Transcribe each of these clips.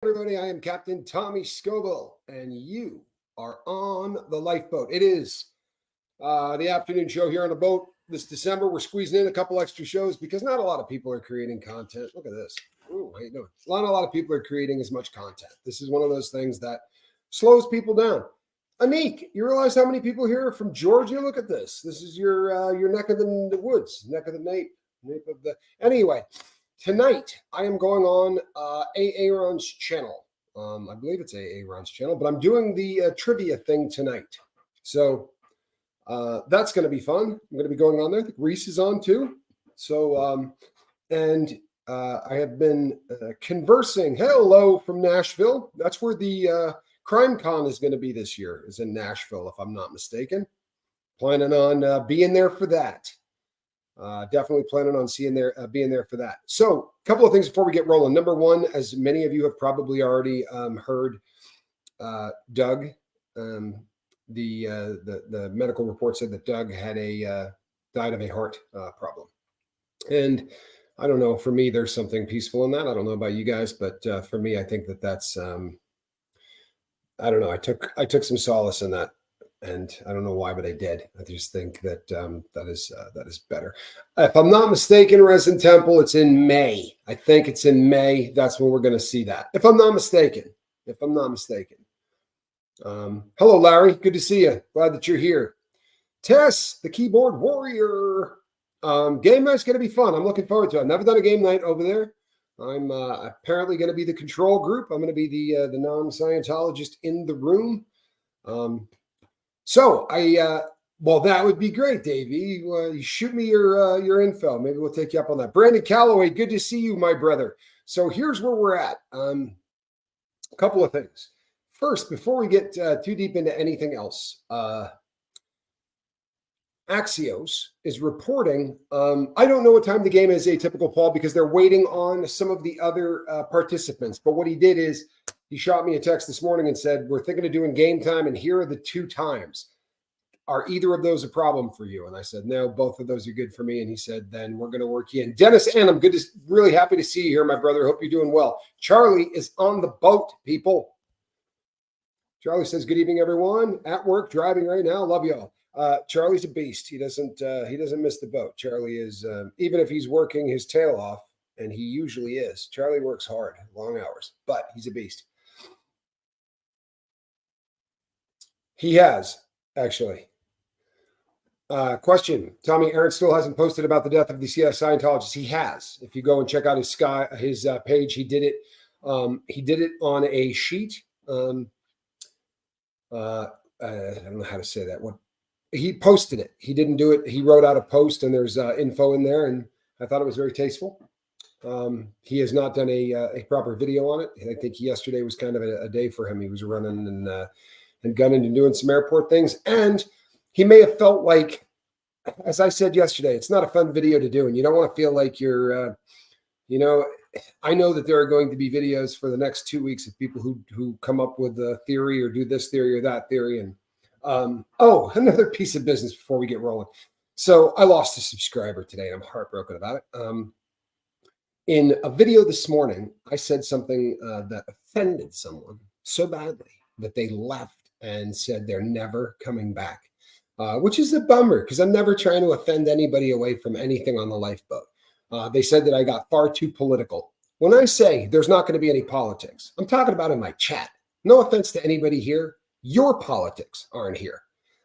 Everybody, I am Captain Tommy Scoble, and you are on the lifeboat. It is the afternoon show here on the boat this December. We're squeezing in a couple extra shows because not a lot of people are creating content. Look at this. Ooh, how you doing? Not a lot of people are creating as much content. This is one of those things that slows people down. Anik, you realize how many people here are from Georgia? Look at this. This is your neck of the woods, neck of the nape of the. Anyway. Tonight, I am going on Aaron's channel. I believe it's Aaron's channel, but I'm doing the trivia thing tonight. So that's going to be fun. I'm going to be going on there. I think Reese is on too. So, I have been conversing. Hello from Nashville. That's where the Crime Con is going to be this year, is in Nashville, if I'm not mistaken. Planning on being there for that. Definitely planning on being there for that. So a couple of things before we get rolling. Number one, as many of you have probably already heard, Doug, the medical report said that Doug had died of a heart problem. And I don't know, for me, there's something peaceful in that. I don't know about you guys, but for me, I think that's, I don't know. I took some solace in that. And I don't know why, but I did. I just think that that is better. If I'm not mistaken, Resident Temple, it's in May. I think it's in May. That's when we're going to see that. If I'm not mistaken. Hello, Larry. Good to see you. Glad that you're here. Tess, the keyboard warrior. Game night's going to be fun. I'm looking forward to it. I've never done a game night over there. I'm apparently going to be the control group. I'm going to be the non-Scientologist in the room. So well, that would be great, Davey. You shoot me your info. Maybe we'll take you up on that. Brandon Calloway, good to see you, my brother. So here's where we're at. A couple of things. First, before we get too deep into anything else, Axios is reporting. I don't know what time the game is, Atypical Paul, because they're waiting on some of the other participants. But what he did is, he shot me a text this morning and said, we're thinking of doing game time, and here are the 2 times. Are either of those a problem for you? And I said, no, both of those are good for me. And he said, then we're going to work you in. Dennis Annam, really happy to see you here, my brother. Hope you're doing well. Charlie is on the boat, people. Charlie says, good evening, everyone. At work, driving right now. Love y'all. Charlie's a beast. He doesn't miss the boat. Charlie is, even if he's working his tail off, and he usually is. Charlie works hard, long hours, but he's a beast. He has, actually. Question. Tommy, Aaron still hasn't posted about the death of the Scientologist. He has. If you go and check out his page, he did it. He did it on a sheet. I don't know how to say that. He posted it. He didn't do it. He wrote out a post, and there's info in there, and I thought it was very tasteful. He has not done a proper video on it. I think yesterday was kind of a day for him. He was running and gunning and doing some airport things. And he may have felt like, as I said yesterday, it's not a fun video to do. And you don't want to feel like you're, I know that there are going to be videos for the next 2 weeks of people who come up with a theory or do this theory or that theory. And, another piece of business before we get rolling. So I lost a subscriber today. I'm heartbroken about it. In a video this morning, I said something that offended someone so badly that they left and said they're never coming back, which is a bummer because I'm never trying to offend anybody away from anything on the lifeboat. They said that I got far too political. When I say there's not going to be any politics, I'm talking about in my chat. No offense to anybody here. Your politics aren't here.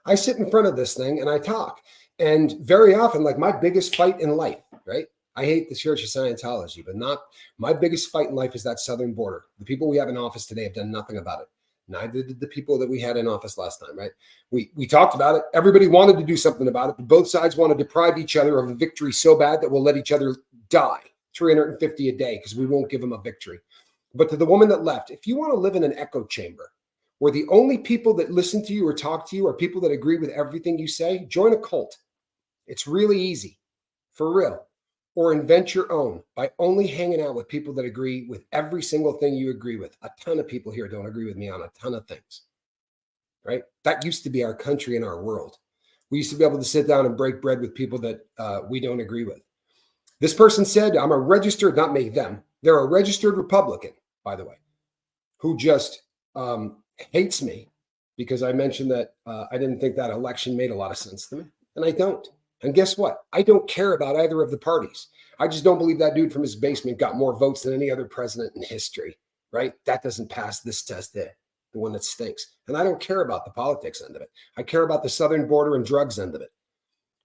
I sit in front of this thing and I talk. And very often, like my biggest fight in life, right? I hate the Church of Scientology, but not my biggest fight in life is that southern border. The people we have in office today have done nothing about it. Neither did the people that we had in office last time, right? We talked about it. Everybody wanted to do something about it, but both sides want to deprive each other of a victory so bad that we'll let each other die 350 a day because we won't give them a victory. But to the woman that left, if you want to live in an echo chamber where the only people that listen to you or talk to you are people that agree with everything you say, join a cult. It's really easy, for real. Or invent your own by only hanging out with people that agree with every single thing you agree with. A ton of people here don't agree with me on a ton of things, right? That used to be our country and our world. We used to be able to sit down and break bread with people that we don't agree with. This person said, I'm a registered, not me, them. They're a registered Republican, by the way. who just hates me because I mentioned that I didn't think that election made a lot of sense to me. And I don't. And guess what? I don't care about either of the parties. I just don't believe that dude from his basement got more votes than any other president in history, right? That doesn't pass this test there, the one that stinks. And I don't care about the politics end of it. I care about the southern border and drugs end of it.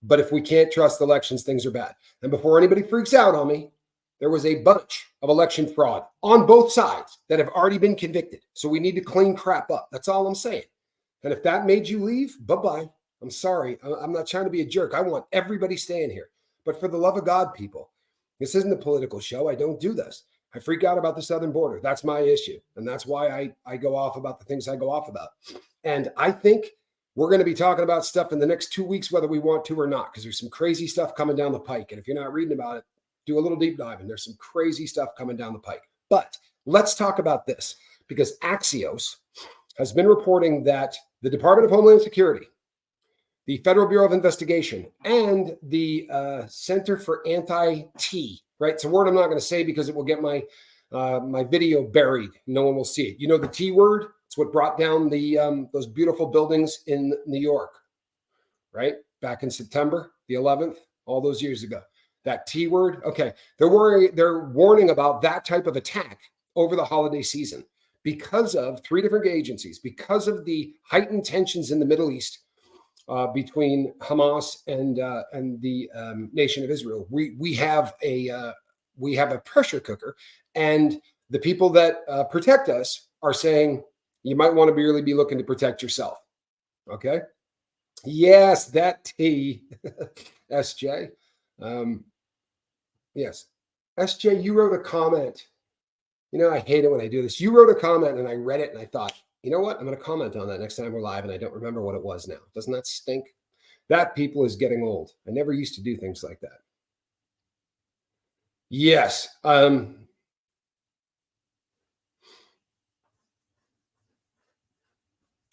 But if we can't trust elections, things are bad. And before anybody freaks out on me, there was a bunch of election fraud on both sides that have already been convicted. So we need to clean crap up. That's all I'm saying. And if that made you leave, bye-bye. I'm sorry. I'm not trying to be a jerk. I want everybody staying here. But for the love of God, people, this isn't a political show. I don't do this. I freak out about the southern border. That's my issue. And that's why I go off about the things I go off about. And I think we're going to be talking about stuff in the next 2 weeks, whether we want to or not, because there's some crazy stuff coming down the pike. And if you're not reading about it, do a little deep dive. And there's some crazy stuff coming down the pike. But let's talk about this, because Axios has been reporting that the Department of Homeland Security, the Federal Bureau of Investigation, and the Center for Anti-T, right? It's a word I'm not going to say because it will get my my video buried. No one will see it. You know the T word? It's what brought down the those beautiful buildings in New York, right? Back in September the 11th, all those years ago. That T word. Okay, they're warning about that type of attack over the holiday season because of 3 different agencies, because of the heightened tensions in the Middle East between Hamas and the nation of Israel. We have a pressure cooker, and the people that protect us are saying you might want to really be looking to protect yourself. Okay. Yes, that T, SJ. Yes, SJ, you wrote a comment. You know, I hate it when I do this. You wrote a comment and I read it and I thought, you know what? I'm going to comment on that next time we're live, and I don't remember what it was now. Doesn't that stink? That people is getting old. I never used to do things like that. Yes.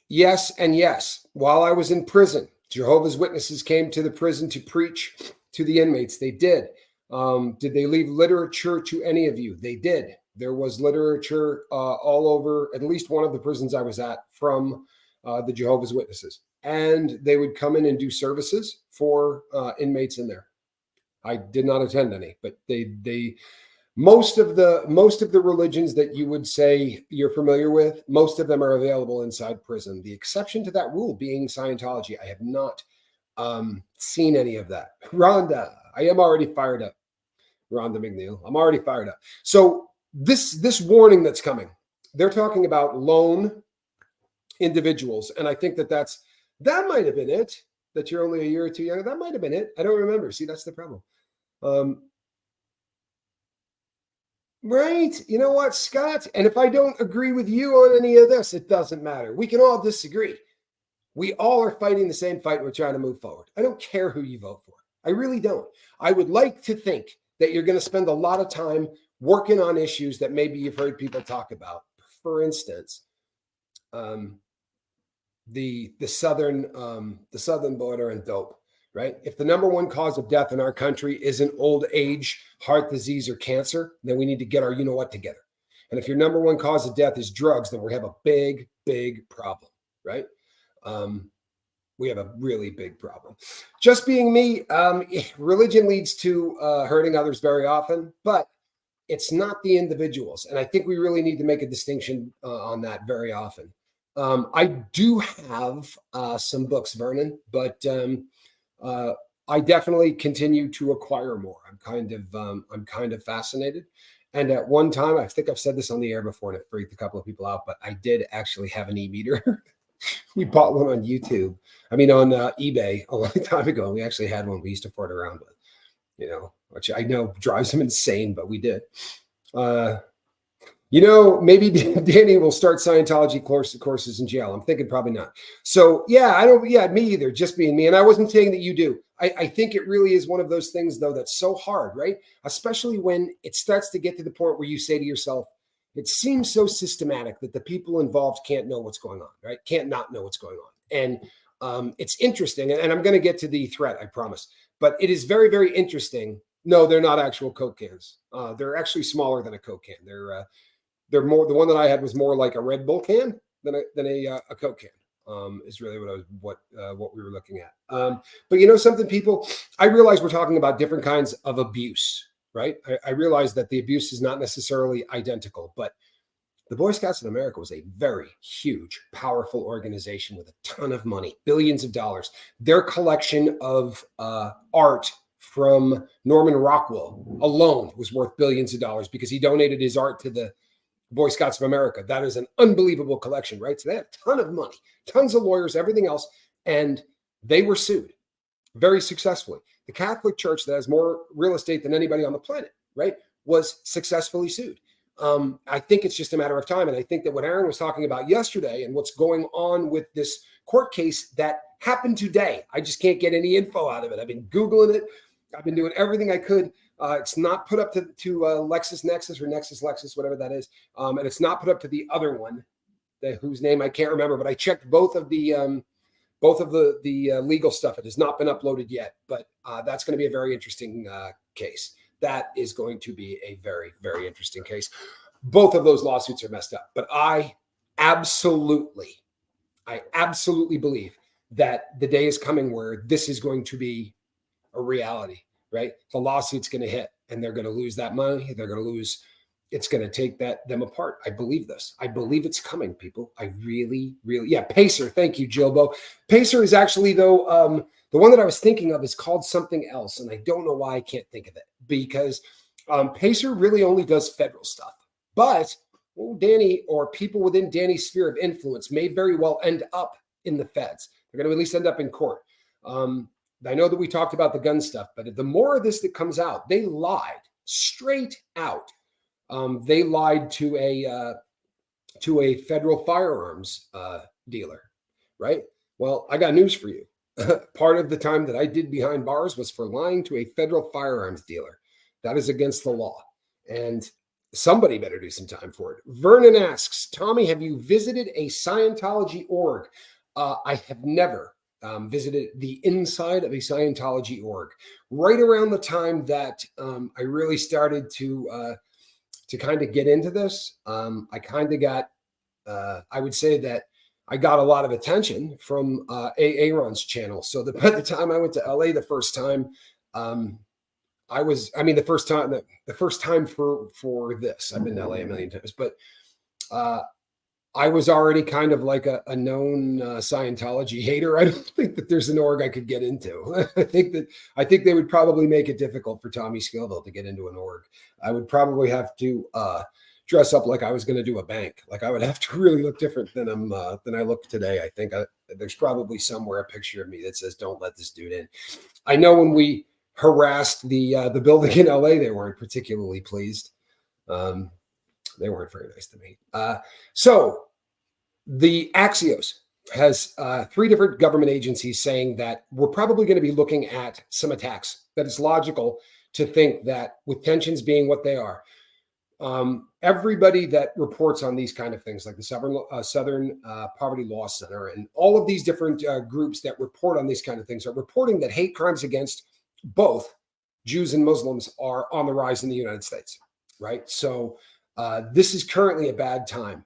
Yes and yes. While I was in prison, Jehovah's Witnesses came to the prison to preach to the inmates. They did. Did they leave literature to any of you? They did. There was literature all over at least one of the prisons I was at from the Jehovah's Witnesses. And they would come in and do services for inmates in there. I did not attend any, but they most of the religions that you would say you're familiar with, most of them are available inside prison. The exception to that rule being Scientology. I have not seen any of that. Rhonda, I am already fired up. Rhonda McNeil, I'm already fired up. So this warning that's coming, they're talking about lone individuals, and I think that might have been it. That you're only a year or 2 younger. That might have been it. I don't remember. See, that's the problem. Right. You know what, Scott? And if I don't agree with you on any of this, it doesn't matter. We can all disagree. We all are fighting the same fight. We're trying to move forward. I don't care who you vote for. I really don't. I would like to think that you're going to spend a lot of time working on issues that maybe you've heard people talk about. For instance, the southern border and dope. Right? If the number one cause of death in our country isn't old age, heart disease, or cancer, then we need to get our you-know-what together. And if your number one cause of death is drugs, then we have a big, big problem, right? We have a really big problem. Just being me, religion leads to hurting others very often, but it's not the individuals. And I think we really need to make a distinction on that very often. I do have some books, Vernon, but I definitely continue to acquire more. I'm kind of fascinated. And at one time, I think I've said this on the air before and it freaked a couple of people out, but I did actually have an e-meter. We bought one on YouTube. I mean, on eBay a long time ago. We actually had one we used to fart around with, you know, which I know drives them insane, but we did. You know, maybe Danny will start Scientology courses in jail. I'm thinking probably not. So yeah, me either, just being me. And I wasn't saying that you do. I think it really is one of those things though, that's so hard, right? Especially when it starts to get to the point where you say to yourself, it seems so systematic that the people involved can't know what's going on, right? Can't not know what's going on. And it's interesting. And I'm going to get to the threat, I promise. But it is very, very interesting. No, they're not actual Coke cans. They're actually smaller than a Coke can. They're they're more, the one that I had was more like a Red Bull can than a Coke can. Is really what we were looking at. But you know something, people, I realize we're talking about different kinds of abuse, right? I realize that the abuse is not necessarily identical, but the Boy Scouts of America was a very huge, powerful organization with a ton of money, billions of dollars. Their collection of art from Norman Rockwell alone was worth billions of dollars because he donated his art to the Boy Scouts of America. That is an unbelievable collection, right? So they had a ton of money, tons of lawyers, everything else, and they were sued very successfully. The Catholic Church, that has more real estate than anybody on the planet, right, was successfully sued. I think it's just a matter of time. And I think that what Aaron was talking about yesterday and what's going on with this court case that happened today, I just can't get any info out of it. I've been Googling it. I've been doing everything I could. It's not put up to LexisNexis or NexisLexis, whatever that is. And it's not put up to the other one, whose name I can't remember, but I checked both of the legal stuff. It has not been uploaded yet, but that's going to be a very interesting case. That is going to be a very, very interesting case. Both of those lawsuits are messed up, but I absolutely believe that the day is coming where this is going to be a reality, right? The lawsuit's going to hit and they're going to lose that money. They're going to lose. It's going to take them apart. I believe this. I believe it's coming, people. I really, yeah. Pacer. Thank you, Jilbo. Pacer is actually, though, the one that I was thinking of is called something else. And I don't know why I can't think of it because Pacer really only does federal stuff. But Danny or people within Danny's sphere of influence may very well end up in the feds. They're going to at least end up in court. I know that we talked about the gun stuff, but the more of this that comes out, they lied straight out. They lied to a federal firearms dealer, right? Well, I got news for you. Part of the time that I did behind bars was for lying to a federal firearms dealer. That is against the law. And somebody better do some time for it. Vernon asks, Tommy, have you visited a Scientology org? I have never visited the inside of a Scientology org. Right around the time that I really started to kind of get into this, I kind of got, I would say that I got a lot of attention from Aaron's channel. So by the time I went to LA the first time, the first time for this, I've been to LA a million times, but I was already kind of like a known Scientology hater. I don't think that there's an org I could get into. I think they would probably make it difficult for Tommy Scoville to get into an org. I would probably have to dress up like I was going to do a bank. Like I would have to really look different than I look today. I think there's probably somewhere a picture of me that says, "Don't let this dude in." I know when we harassed the building in LA, they weren't particularly pleased. They weren't very nice to me. So the Axios has 3 different government agencies saying that we're probably going to be looking at some attacks. That it's logical to think that with tensions being what they are, everybody that reports on these kind of things, like the Southern Poverty Law Center and all of these different groups that report on these kind of things are reporting that hate crimes against both Jews and Muslims are on the rise in the United States, right? So this is currently a bad time.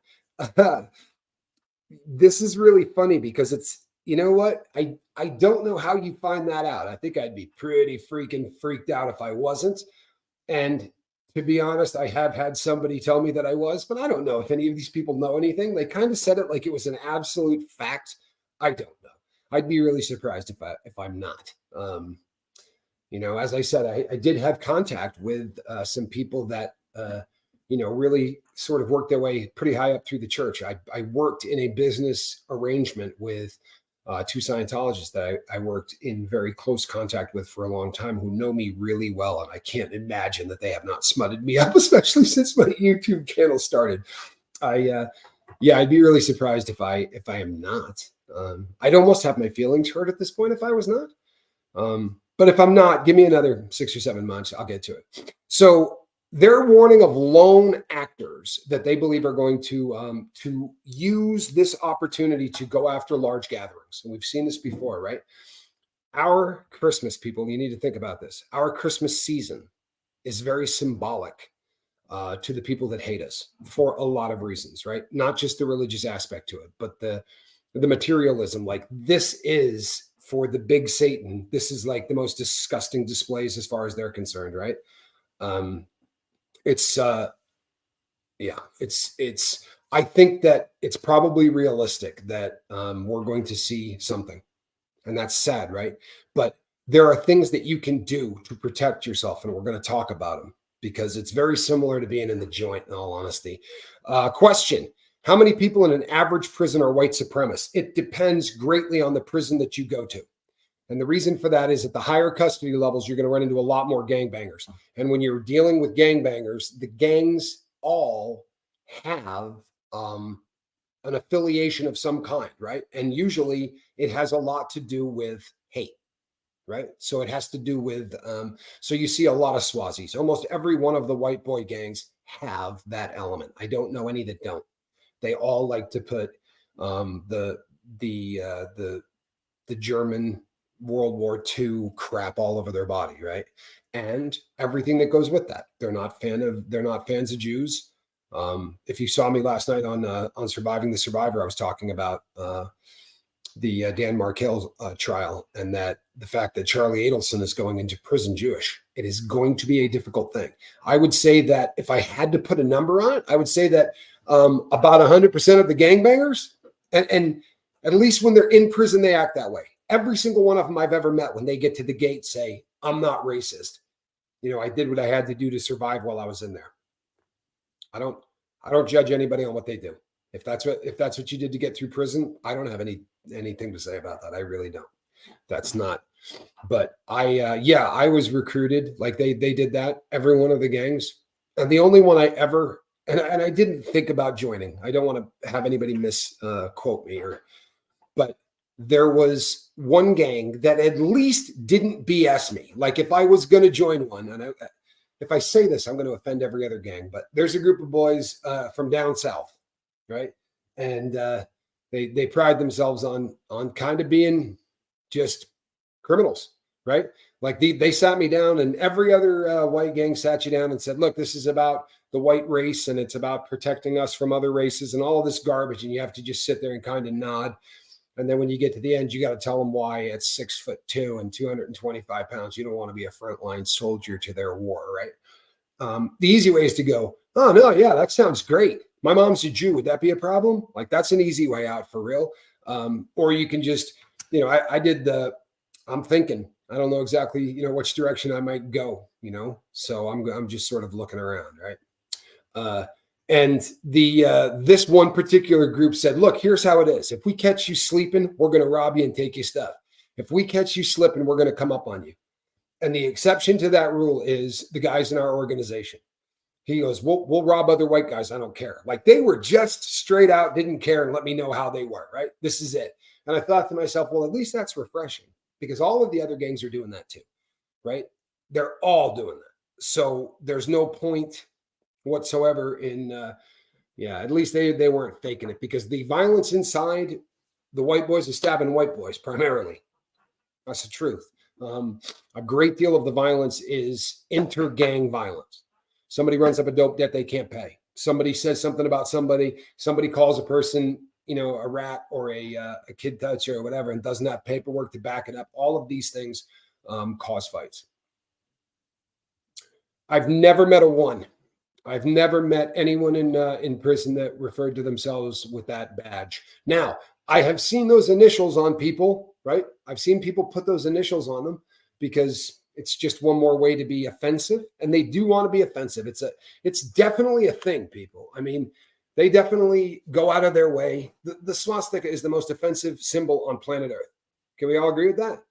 This is really funny because it's, you know what? I don't know how you find that out. I think I'd be pretty freaking freaked out if I wasn't. And to be honest, I have had somebody tell me that I was, but I don't know if any of these people know anything. They kind of said it like it was an absolute fact. I don't know. I'd be really surprised if I'm not. As I said, I did have contact with some people that really sort of worked their way pretty high up through the church. I worked in a business arrangement with 2 Scientologists that I worked in very close contact with for a long time, who know me really well. And I can't imagine that they have not smutted me up, especially since my YouTube channel started. I'd be really surprised if I am not. I'd almost have my feelings hurt at this point if I was not. But if I'm not, give me another 6 or 7 months. I'll get to it. So they're warning of lone actors that they believe are going to use this opportunity to go after large gatherings. And we've seen this before, right? Our Christmas, people, you need to think about this. Our Christmas season is very symbolic to the people that hate us for a lot of reasons, right? Not just the religious aspect to it, but the materialism. Like, this is for the big Satan. This is like the most disgusting displays as far as they're concerned, right? It's yeah, it's. I think that it's probably realistic that we're going to see something, and that's sad, right? But there are things that you can do to protect yourself, and we're going to talk about them because it's very similar to being in the joint, in all honesty. Question: how many people in an average prison are white supremacists? It depends greatly on the prison that you go to. And the reason for that is at the higher custody levels, you're going to run into a lot more gangbangers. And when you're dealing with gangbangers, the gangs all have an affiliation of some kind, right? And usually it has a lot to do with hate, right? So it has to do with, so you see a lot of Swazis. Almost every one of the white boy gangs have that element. I don't know any that don't. They all like to put the German World War II crap all over their body, right? And everything that goes with that. They're not fans of Jews. If you saw me last night on Surviving the Survivor, I was talking about the Dan Markel trial, and that the fact that Charlie Adelson is going into prison Jewish. It is going to be a difficult thing. I would say that if I had to put a number on it, I would say that about 100% of the gangbangers, and at least when they're in prison, they act that way. Every single one of them I've ever met, when they get to the gate, say, "I'm not racist. I did what I had to do to survive while I was in there." I don't judge anybody on what they do. If that's what you did to get through prison, I don't have anything to say about that. I really don't. That's not. But I was recruited. Like they did that. Every one of the gangs, and the only one I ever and I didn't think about joining. I don't want to have anybody misquote me, but there was one gang that at least didn't BS me. Like, if I was going to join one, and if I say this, I'm going to offend every other gang, but there's a group of boys from down south, right? And they pride themselves on kind of being just criminals, right? Like they sat me down, and every other white gang sat you down and said, "Look, this is about the white race, and it's about protecting us from other races and all of this garbage." And you have to just sit there and kind of nod. And then when you get to the end, you got to tell them why at 6'2" and 225 pounds, you don't want to be a frontline soldier to their war, right? The easy way is to go, "Oh, no, yeah, that sounds great. My mom's a Jew. Would that be a problem?" Like, that's an easy way out for real. Or you can just, I'm thinking, I don't know exactly, which direction I might go, so I'm just sort of looking around, right? And this one particular group said, "Look, here's how it is. If we catch you sleeping, we're going to rob you and take your stuff. If we catch you slipping, we're going to come up on you." And the exception to that rule is the guys in our organization. He goes, we'll rob other white guys. I don't care. Like, they were just straight out, didn't care, and let me know how they were, right? This is it. And I thought to myself, well, at least that's refreshing, because all of the other gangs are doing that too, right? They're all doing that. So there's no point whatsoever in, at least they weren't faking it, because the violence inside, the white boys are stabbing white boys primarily. That's the truth. A great deal of the violence is inter-gang violence. Somebody runs up a dope debt they can't pay. Somebody says something about somebody calls a person, a rat or a kid toucher or whatever, and doesn't have paperwork to back it up. All of these things cause fights. I've never met I've never met anyone in prison that referred to themselves with that badge. Now, I have seen those initials on people, right? I've seen people put those initials on them because it's just one more way to be offensive, and they do want to be offensive. It's definitely a thing, people. I mean, they definitely go out of their way. The swastika is the most offensive symbol on planet Earth. Can we all agree with that?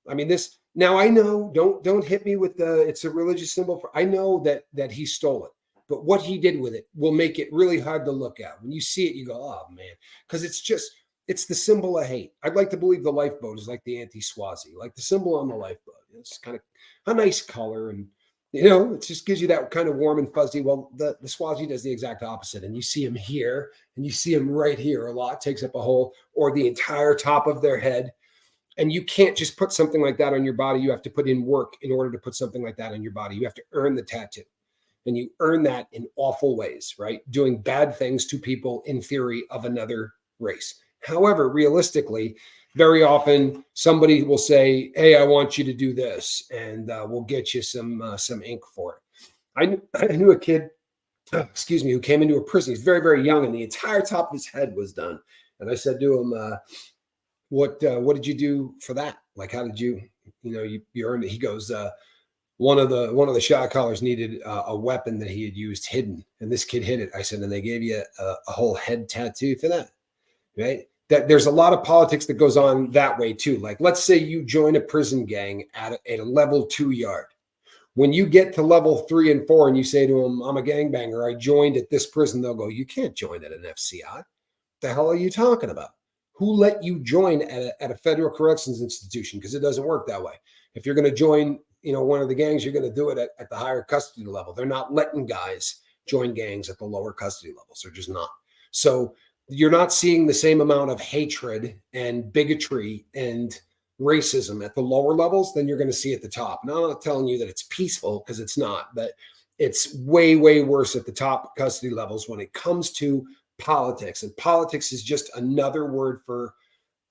I mean, this. Now, I know, don't hit me with it's a religious symbol. I know that he stole it, but what he did with it will make it really hard to look at. When you see it, you go, "Oh man," because it's the symbol of hate. I'd like to believe the lifeboat is like the anti-Swazi, like the symbol on the lifeboat. It's kind of a nice color, and it just gives you that kind of warm and fuzzy. Well, the Swazi does the exact opposite, and you see him here, and you see him right here a lot. Takes up a whole or the entire top of their head. And you can't just put something like that on your body. You have to put in work in order to put something like that on your body. You have to earn the tattoo. and you earn that in awful ways, right? Doing bad things to people in theory of another race. However, realistically, very often somebody will say, "Hey, I want you to do this, and we'll get you some ink for it." I knew a kid, excuse me, who came into a prison. He's very, very young, and the entire top of his head was done. And I said to him, what did you do for that? Like, how did you earned it?" He goes, one of the shot callers needed a weapon that he had used hidden, and this kid hid it. I said, and they gave you a whole head tattoo for that, right? That there's a lot of politics that goes on that way too. Like, let's say you join a prison gang at a level 2 yard. When you get to level 3 and 4 and you say to them, "I'm a gangbanger, I joined at this prison," they'll go, "You can't join at an FCI. The hell are you talking about? Who let you join at a federal corrections institution?" Because it doesn't work that way. If you're going to join, one of the gangs, you're going to do it at the higher custody level. They're not letting guys join gangs at the lower custody levels. They're just not. So you're not seeing the same amount of hatred and bigotry and racism at the lower levels than you're going to see at the top. Now, I'm not telling you that it's peaceful, because it's not, but it's way, way worse at the top custody levels when it comes to politics. And politics is just another word for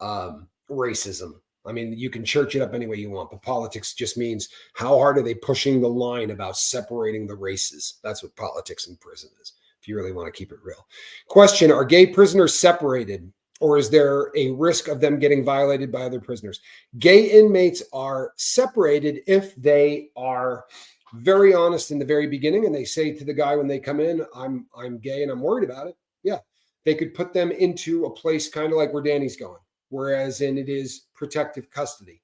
racism. I mean, you can church it up any way you want, but politics just means how hard are they pushing the line about separating the races? That's what politics in prison is, if you really want to keep it real. Question: are gay prisoners separated, or is there a risk of them getting violated by other prisoners? Gay inmates are separated if they are very honest in the very beginning, and they say to the guy when they come in, I'm gay and I'm worried about it. Yeah, they could put them into a place kind of like where Danny's going, whereas it is protective custody.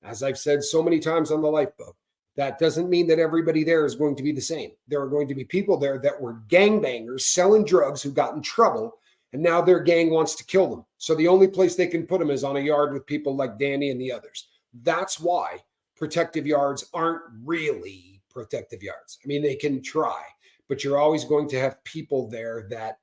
As I've said so many times on the Lifeboat, that doesn't mean that everybody there is going to be the same. There are going to be people there that were gangbangers selling drugs who got in trouble, and now their gang wants to kill them. So the only place they can put them is on a yard with people like Danny and the others. That's why protective yards aren't really protective yards. I mean, they can try, but you're always going to have people there that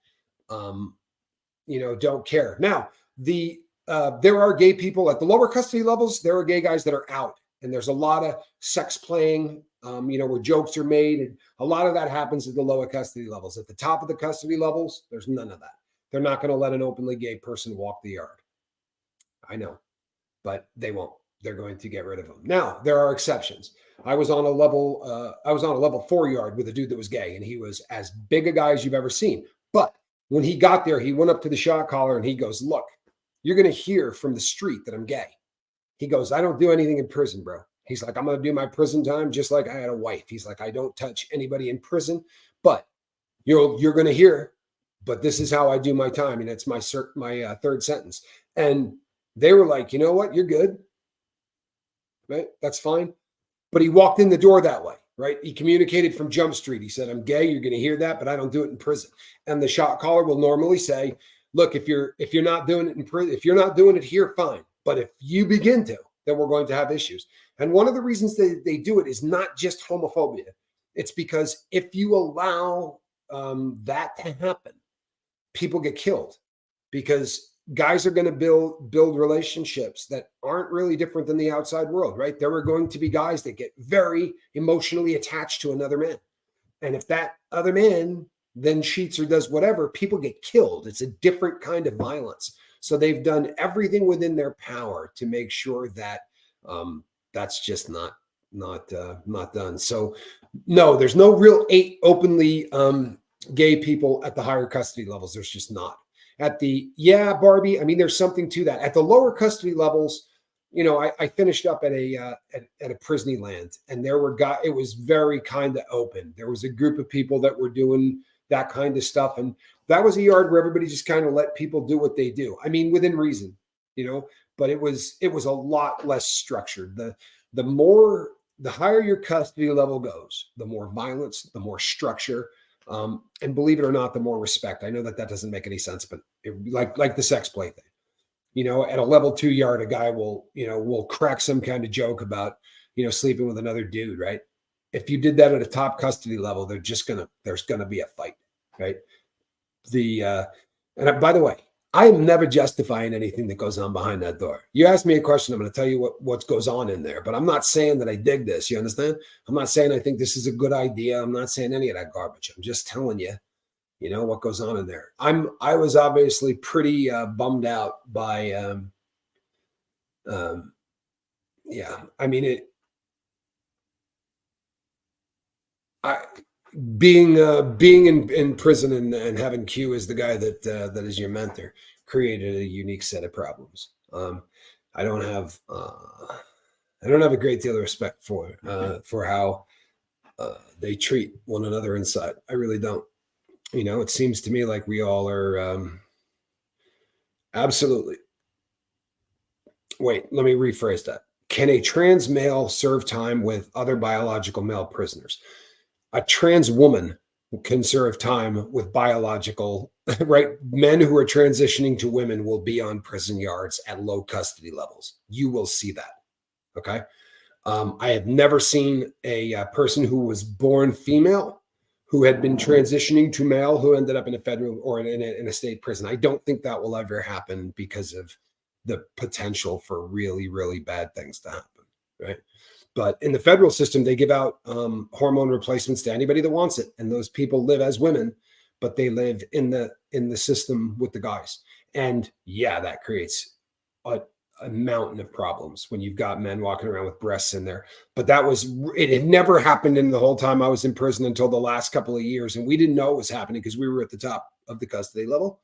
don't care. Now, there are gay people at the lower custody levels. There are gay guys that are out, and there's a lot of sex playing, where jokes are made, and a lot of that happens at the lower custody levels. At the top of the custody levels, there's none of that. They're not going to let an openly gay person walk the yard. I know, but they won't. They're going to get rid of them. Now, there are exceptions. I was on a level 4 yard with a dude that was gay, and he was as big a guy as you've ever seen. But when he got there, he went up to the shot caller and he goes, "Look, you're going to hear from the street that I'm gay." He goes, "I don't do anything in prison, bro." He's like, "I'm going to do my prison time just like I had a wife." He's like, "I don't touch anybody in prison, but you're going to hear, but this is how I do my time." And it's my third sentence. And they were like, "You know what? You're good. Right? That's fine." But he walked in the door that way, right? He communicated from Jump Street. He said, "I'm gay. You're going to hear that, but I don't do it in prison." And the shot caller will normally say, "Look, if you're not doing it in prison, if you're not doing it here, fine. But if you begin to, then we're going to have issues." And one of the reasons they do it is not just homophobia. It's because if you allow that to happen, people get killed, because guys are going to build relationships that aren't really different than the outside world, right? There are going to be guys that get very emotionally attached to another man. And if that other man then cheats or does whatever, people get killed. It's a different kind of violence. So they've done everything within their power to make sure that that's just not done. So no, there's no real openly gay people at the higher custody levels. There's just not. Barbie, I mean, there's something to that. At the lower custody levels, I finished up at a prison land, and there were guys, it was very kind of open. There was a group of people that were doing that kind of stuff. And that was a yard where everybody just kind of let people do what they do. I mean, within reason, but it was a lot less structured. The higher your custody level goes, the more violence, the more structure. And believe it or not, the more respect. I know that doesn't make any sense, but like the sex play thing, at a level 2 yard, a guy will crack some kind of joke about, sleeping with another dude, right? If you did that at a top custody level, there's going to be a fight, right? And by the way, I am never justifying anything that goes on behind that door. You ask me a question, I'm going to tell you what goes on in there, but I'm not saying that I dig this. You understand? I'm not saying I think this is a good idea. I'm not saying any of that garbage. I'm just telling you, what goes on in there. I was obviously pretty bummed out by, um, yeah. I mean, I being in prison and having Q as the guy that is your mentor created a unique set of problems. I don't have I don't have a great deal of respect for how they treat one another inside. I really don't. It seems to me like we all are absolutely. Wait, let me rephrase that. Can a trans male serve time with other biological male prisoners? A trans woman can serve time with biological, right? Men who are transitioning to women will be on prison yards at low custody levels. You will see that. Okay. I have never seen a person who was born female who had been transitioning to male who ended up in a federal or in a state prison. I don't think that will ever happen because of the potential for really, really bad things to happen. Right. But in the federal system, they give out hormone replacements to anybody that wants it, and those people live as women, but they live in the system with the guys. And yeah, that creates a, a mountain of problems when you've got men walking around with breasts in there. But it had never happened in the whole time I was in prison until the last couple of years, and we didn't know it was happening because we were at the top of the custody level.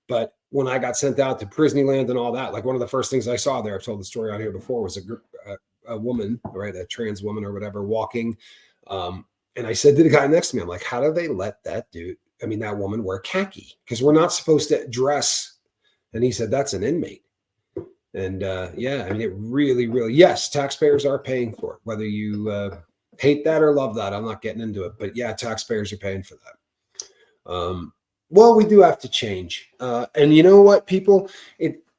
But when I got sent out to Prisonland and all that, like one of the first things I saw there, I've told the story on here before, was a woman, right, a trans woman or whatever, walking. And I said to the guy next to me, I'm like, how do they let that woman wear khaki? Because we're not supposed to dress. And he said, that's an inmate. And yeah, I mean, it really, really, yes, taxpayers are paying for it, whether you hate that or love that. I'm not getting into it, but yeah, taxpayers are paying for that. Well, we do have to change. And you know what, people,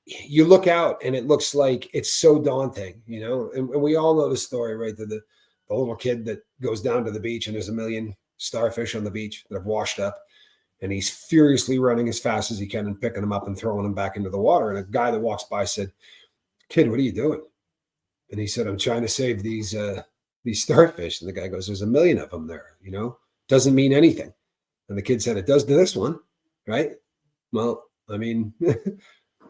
you look out and it looks like it's so daunting, and we all know the story, right? The little kid that goes down to the beach and there's a million starfish on the beach that have washed up, and he's furiously running as fast as he can and picking them up and throwing them back into the water. And a guy that walks by said, "Kid, what are you doing?" And he said, "I'm trying to save these starfish." And the guy goes, "There's a million of them there, doesn't mean anything." And the kid said, "It does to this one, right?" Well, I mean,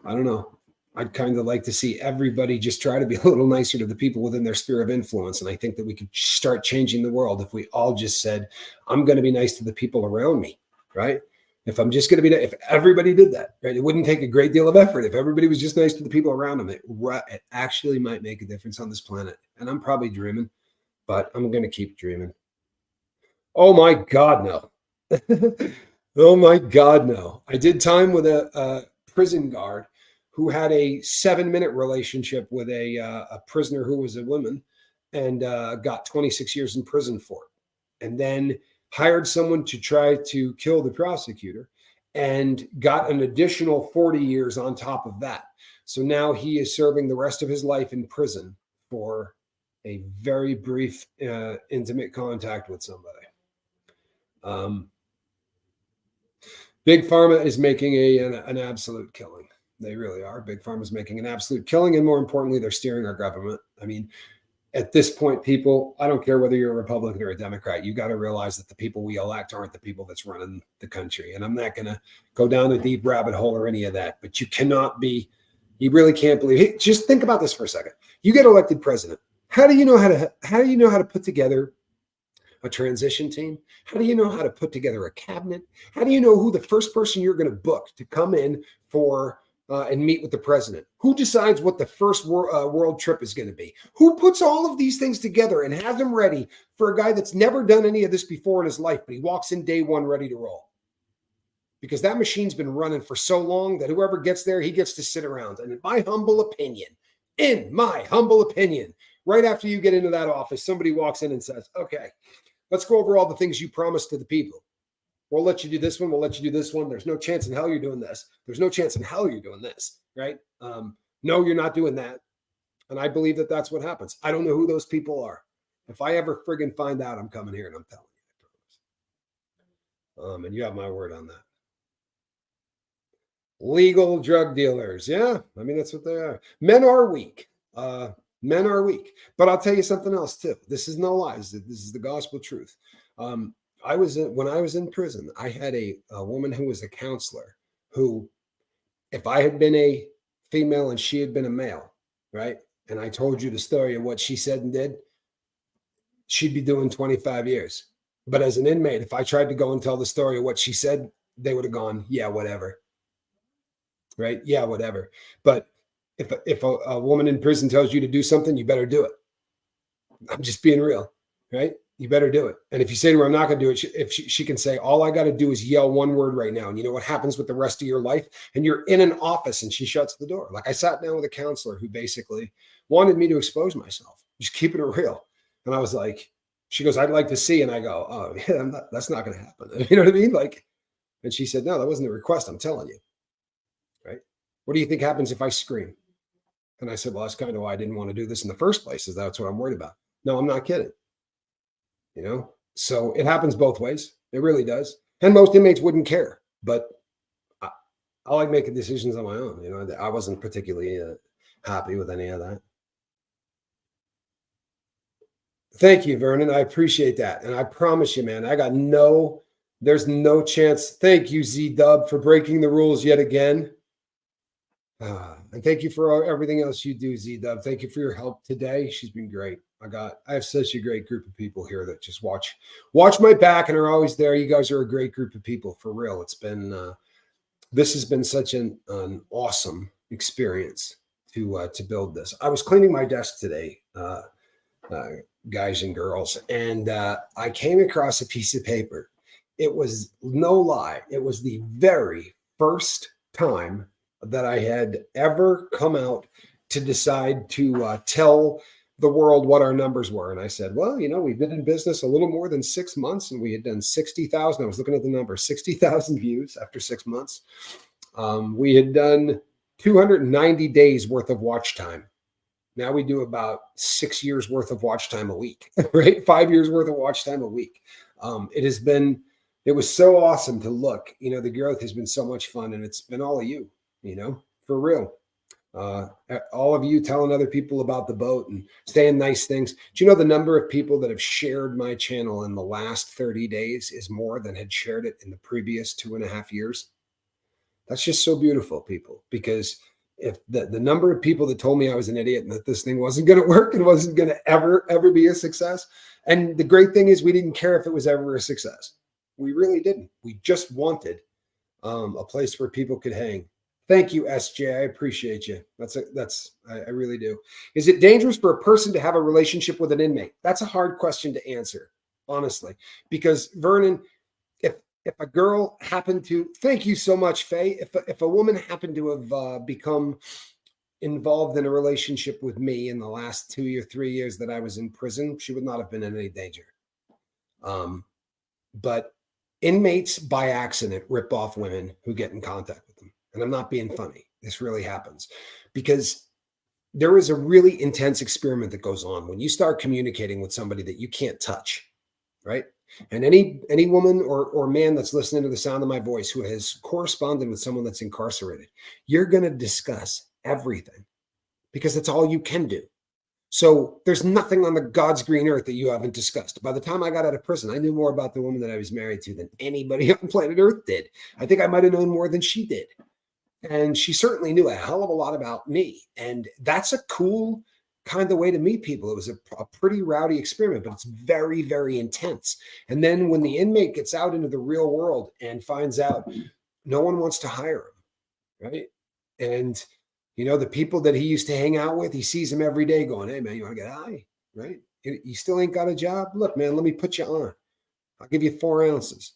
I don't know. I'd kind of like to see everybody just try to be a little nicer to the people within their sphere of influence. And I think that we could start changing the world if we all just said, I'm going to be nice to the people around me, right? If I'm just going to if everybody did that, right, it wouldn't take a great deal of effort. If everybody was just nice to the people around them, it actually might make a difference on this planet. And I'm probably dreaming, but I'm going to keep dreaming. Oh my God, no. Oh my God, no. I did time with a prison guard who had a 7-minute relationship with a prisoner who was a woman, and got 26 years in prison for it. And then hired someone to try to kill the prosecutor and got an additional 40 years on top of that. So now he is serving the rest of his life in prison for a very brief, intimate contact with somebody. Big Pharma is making an absolute killing. They really are. Big Pharma is making an absolute killing. And more importantly, they're steering our government. I mean, at this point, people, I don't care whether you're a Republican or a Democrat, you got to realize that the people we elect aren't the people that's running the country. And I'm not going to go down a deep rabbit hole or any of that, but you really can't believe it. Just think about this for a second. You get elected president. How do you know how to put together a transition team? How do you know how to put together a cabinet? How do you know who the first person you're going to book to come in for and meet with the president? Who decides what the first world trip is going to be? Who puts all of these things together and has them ready for a guy that's never done any of this before in his life, but he walks in day one ready to roll? Because that machine's been running for so long that whoever gets there, he gets to sit around. And in my humble opinion, right after you get into that office, somebody walks in and says, okay, let's go over all the things you promised to the people. We'll let you do this one. We'll let you do this one. There's no chance in hell you're doing this. There's no chance in hell you're doing this, right? No, you're not doing that. And I believe that that's what happens. I don't know who those people are. If I ever friggin' find out, I'm coming here and I'm telling you. And you have my word on that. Legal drug dealers. Yeah, I mean, that's what they are. Men are weak. Men are weak. But I'll tell you something else too. This is no lies. This is the gospel truth. Um, when I was in prison, I had a woman who was a counselor who, if I had been a female and she had been a male, right? And I told you the story of what she said and did, she'd be doing 25 years. But as an inmate, if I tried to go and tell the story of what she said, they would have gone, yeah, whatever. Right? Yeah, whatever. But if a woman in prison tells you to do something, you better do it. I'm just being real, right? You better do it. And if you say to her, I'm not going to do it, if she can say, all I got to do is yell one word right now. And you know what happens with the rest of your life? And you're in an office and she shuts the door. Like I sat down with a counselor who basically wanted me to expose myself, just keeping it real. And I was like, she goes, I'd like to see. And I go, oh, yeah, that's not going to happen. You know what I mean? Like, and she said, no, that wasn't a request. I'm telling you. Right. What do you think happens if I scream? And I said, well, that's kind of why I didn't want to do this in the first place, is that's what I'm worried about. No, I'm not kidding. You know, so it happens both ways. It really does. And most inmates wouldn't care, but I like making decisions on my own. You know, I wasn't particularly happy with any of that. Thank you, Vernon. I appreciate that. And I promise you, man, there's no chance. Thank you, Z Dub, for breaking the rules yet again. And thank you for everything else you do, Z Dub. Thank you for your help today. She's been great. I have such a great group of people here that just watch my back and are always there. You guys are a great group of people, for real. It's been this has been such an awesome experience to build this. I was cleaning my desk today, guys and girls, and I came across a piece of paper. It was no lie. It was the very first time that I had ever come out to decide to tell the world what our numbers were. And I said, well, you know, we've been in business a little more than 6 months and we had done 60,000. I was looking at the number, 60,000 views after 6 months. We had done 290 days worth of watch time. Now we do about 6 years worth of watch time a week, right? 5 years worth of watch time a week. It was so awesome to look. You know, the growth has been so much fun, and it's been all of you, you know, for real. All of you telling other people about the boat and saying nice things. Do you know the number of people that have shared my channel in the last 30 days is more than had shared it in the previous 2.5 years? That's just so beautiful, people, because if the number of people that told me I was an idiot and that this thing wasn't going to work and wasn't going to ever be a success. And the great thing is we didn't care if it was ever a success. We really didn't. We just wanted a place where people could hang. Thank you, SJ. I appreciate you. I really do. Is it dangerous for a person to have a relationship with an inmate? That's a hard question to answer, honestly, because Vernon, if a girl happened to, thank you so much, Faye. If a woman happened to have become involved in a relationship with me in the last 2 or 3 years that I was in prison, she would not have been in any danger. But inmates by accident rip off women who get in contact with them. And I'm not being funny. This really happens because there is a really intense experiment that goes on when you start communicating with somebody that you can't touch, right? And any woman or man that's listening to the sound of my voice who has corresponded with someone that's incarcerated, you're going to discuss everything because that's all you can do. So there's nothing on the God's green earth that you haven't discussed. By the time I got out of prison, I knew more about the woman that I was married to than anybody on planet Earth did. I think I might have known more than she did. And she certainly knew a hell of a lot about me. And that's a cool kind of way to meet people. It was a pretty rowdy experiment, but it's very, very intense. And then when the inmate gets out into the real world and finds out no one wants to hire him, right? And, you know, the people that he used to hang out with, he sees them every day going, hey, man, you want to get high, right? You still ain't got a job? Look, man, let me put you on. I'll give you 4 ounces.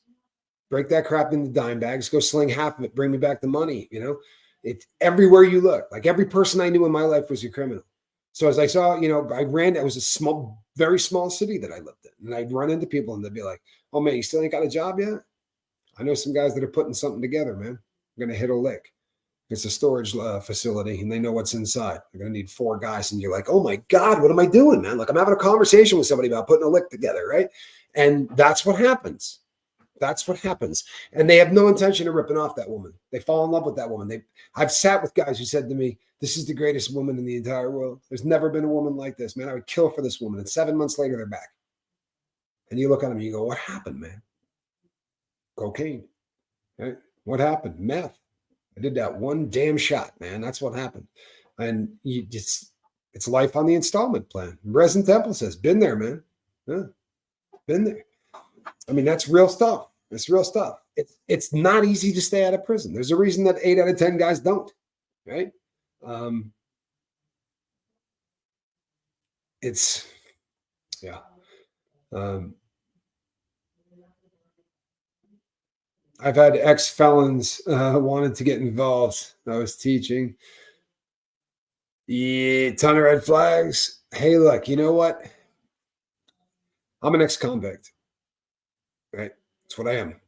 Break that crap into dime bags, go sling half of it, bring me back the money. You know, it's everywhere you look. Like every person I knew in my life was a criminal. So as I saw, you know, it was a small, very small city that I lived in. And I'd run into people and they'd be like, oh man, you still ain't got a job yet? I know some guys that are putting something together, man. I'm going to hit a lick. It's a storage facility and they know what's inside. They're going to need 4 guys. And you're like, oh my God, what am I doing, man? Like I'm having a conversation with somebody about putting a lick together, right? And that's what happens. That's what happens. And they have no intention of ripping off that woman. They fall in love with that woman. I've sat with guys who said to me, "This is the greatest woman in the entire world. There's never been a woman like this, man. I would kill for this woman." And 7 months later, they're back. And you look at them and you go, "What happened, man?" Cocaine. Right? What happened? Meth. I did that one damn shot, man. That's what happened. And you just, it's life on the installment plan. Resin Temple says, "Been there, man. Yeah, been there." I mean, that's real stuff. It's real stuff. It's not easy to stay out of prison. There's a reason that 8 out of 10 guys don't, right? It's, yeah. I've had ex-felons wanted to get involved. I was teaching. Yeah, ton of red flags. Hey, look, you know what? I'm an ex-convict, right? That's what I am.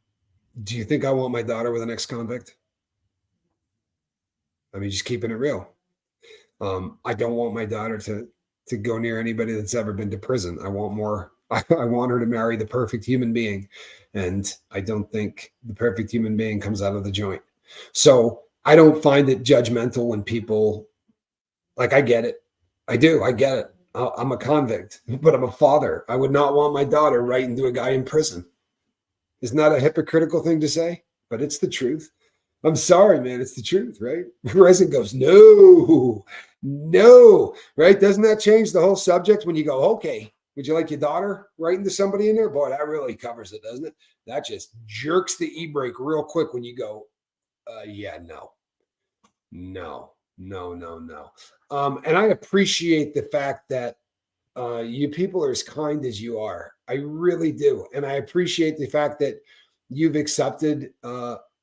Do you think I want my daughter with an ex-convict? I mean, just keeping it real. I don't want my daughter to go near anybody that's ever been to prison. I want more. I want her to marry the perfect human being, and I don't think the perfect human being comes out of the joint. So I don't find it judgmental when people, like, I get it. I do. I get it. I'm a convict, but I'm a father. I would not want my daughter right into a guy in prison. Isn't that a hypocritical thing to say? But it's the truth. I'm sorry, man. It's the truth, right? Resin goes, no, right? Doesn't that change the whole subject when you go, okay, would you like your daughter right into somebody in there? Boy, that really covers it, doesn't it? That just jerks the e-brake real quick when you go, yeah, no. And I appreciate the fact that you people are as kind as you are. I really do. And I appreciate the fact that you've accepted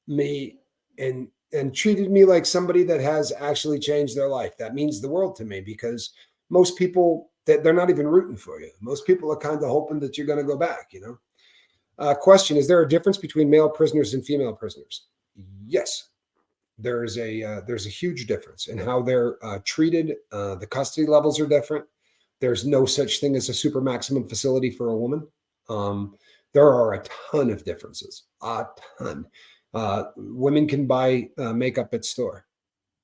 me and treated me like somebody that has actually changed their life. That means the world to me, because most people, they're not even rooting for you. Most people are kind of hoping that you're going to go back, you know. Question: is there a difference between male prisoners and female prisoners? Yes. There's a huge difference in how they're treated. The custody levels are different. There's no such thing as a super maximum facility for a woman. There are a ton of differences, a ton. Women can buy makeup at store,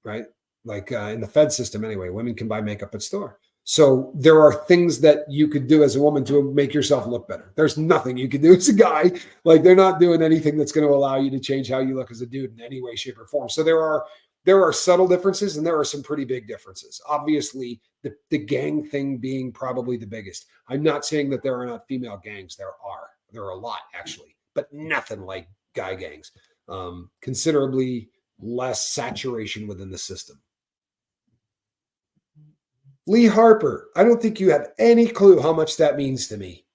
right? Like in the Fed system anyway, women can buy makeup at store. So there are things that you could do as a woman to make yourself look better. There's nothing you can do as a guy. Like, they're not doing anything that's going to allow you to change how you look as a dude in any way, shape, or form. So there are subtle differences, and there are some pretty big differences. Obviously, the gang thing being probably the biggest. I'm not saying that there are not female gangs. There are a lot, actually, but nothing like guy gangs. Considerably less saturation within the system. Lee Harper, I don't think you have any clue how much that means to me.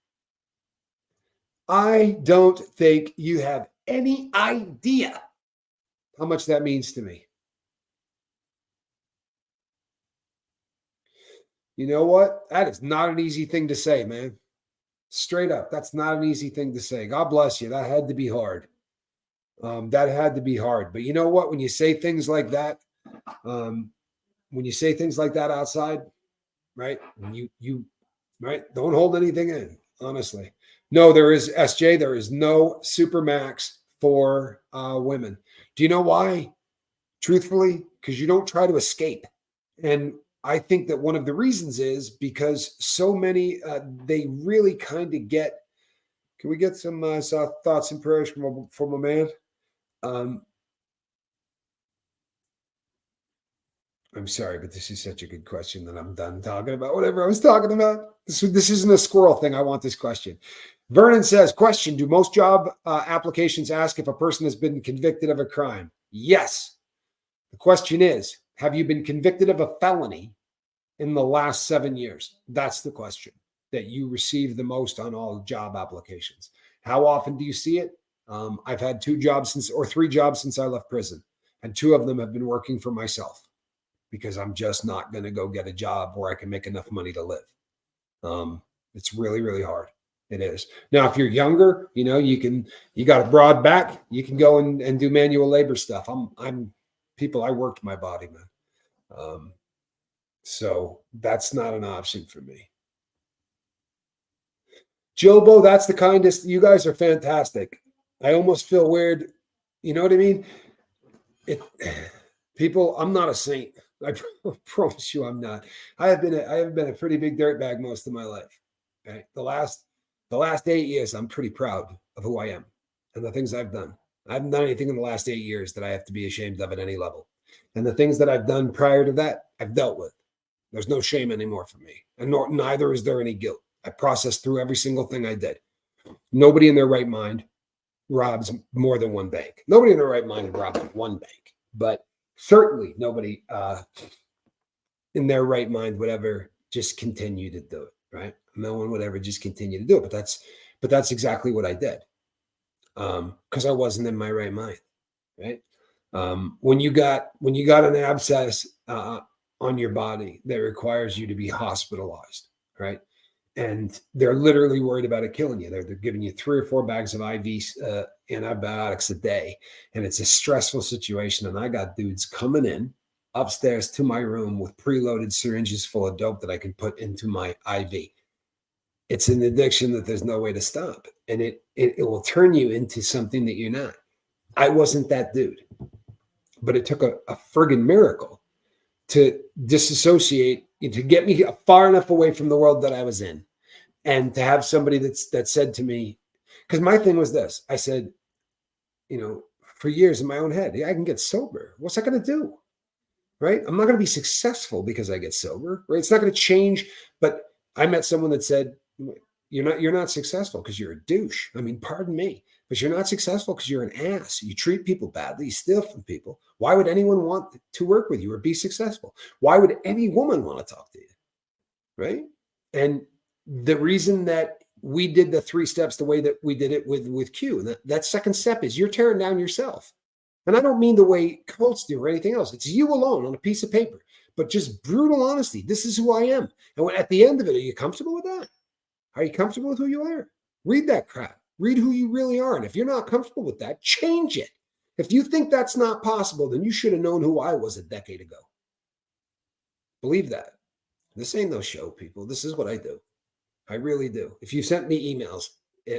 I don't think you have any idea how much that means to me. You know what? That is not an easy thing to say, man. Straight up, that's not an easy thing to say. God bless you. That had to be hard. That had to be hard. But you know what? When you say things like that, outside, right? You right? Don't hold anything in, honestly. No, there is, SJ, there is no supermax for women. Do you know why? Truthfully, because you don't try to escape. And I think that one of the reasons is because so many, they really kind of get, can we get some thoughts and prayers from a man? I'm sorry, but this is such a good question that I'm done talking about whatever I was talking about. This isn't a squirrel thing. I want this question. Vernon says, question: do most job applications ask if a person has been convicted of a crime? Yes. The question is, have you been convicted of a felony in the last 7 years? That's the question that you receive the most on all job applications. How often do you see it? I've had 3 jobs since I left prison, and 2 of them have been working for myself, because I'm just not going to go get a job where I can make enough money to live. It's really, really hard. It is. Now, if you're younger, you got a broad back, you can go and do manual labor stuff. I worked my body, man. So that's not an option for me. Jobo, that's the kindest. You guys are fantastic. I almost feel weird. You know what I mean? It, people, I'm not a saint. I promise you, I'm not. I have been a pretty big dirtbag most of my life. Right? The last 8 years, I'm pretty proud of who I am and the things I've done. I haven't done anything in the last 8 years that I have to be ashamed of at any level. And the things that I've done prior to that, I've dealt with. There's no shame anymore for me, and neither is there any guilt. I processed through every single thing I did. Nobody in their right mind robs more than one bank. Nobody in their right mind robs one bank, but certainly nobody in their right mind would ever just continue to do it, right? No one would ever just continue to do it, but that's exactly what I did, because I wasn't in my right mind, right? When you got an abscess on your body that requires you to be hospitalized, right? And they're literally worried about it killing you. They're giving you 3 or 4 bags of IV antibiotics a day, and it's a stressful situation. And I got dudes coming in upstairs to my room with preloaded syringes full of dope that I can put into my IV. It's an addiction that there's no way to stop, and it will turn you into something that you're not. I wasn't that dude, but it took a friggin' miracle to disassociate, to get me far enough away from the world that I was in, and to have somebody that said to me, because my thing was this, I said, for years in my own head, yeah, I can get sober. What's that going to do? Right? I'm not going to be successful because I get sober. Right? It's not going to change. But I met someone that said, you're not successful because you're a douche. I mean, pardon me, but you're not successful because you're an ass. You treat people badly. You steal from people. Why would anyone want to work with you or be successful? Why would any woman want to talk to you? Right? And the reason that we did the 3 steps the way that we did it with Q, and that second step is you're tearing down yourself. And I don't mean the way cults do or anything else. It's you alone on a piece of paper, but just brutal honesty. This is who I am. And at the end of it, are you comfortable with that? Are you comfortable with who you are? Read that crap. Read who you really are. And if you're not comfortable with that, change it. If you think that's not possible, then you should have known who I was a decade ago. Believe that. This ain't no show, people. This is what I do. I really do. If you sent me emails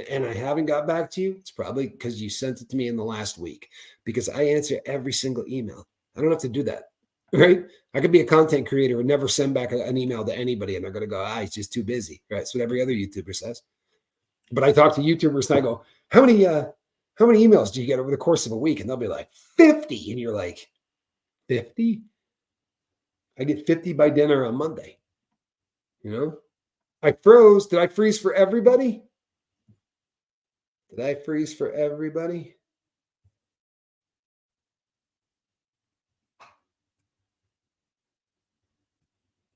and I haven't got back to you, it's probably because you sent it to me in the last week, because I answer every single email. I don't have to do that, right? I could be a content creator and never send back an email to anybody, and they're going to go, he's just too busy, right? That's what every other YouTuber says. But I talk to YouTubers and I go, how many emails do you get over the course of a week? And they'll be like, 50. And you're like, 50? I get 50 by dinner on Monday. I froze. Did I freeze for everybody? Did I freeze for everybody?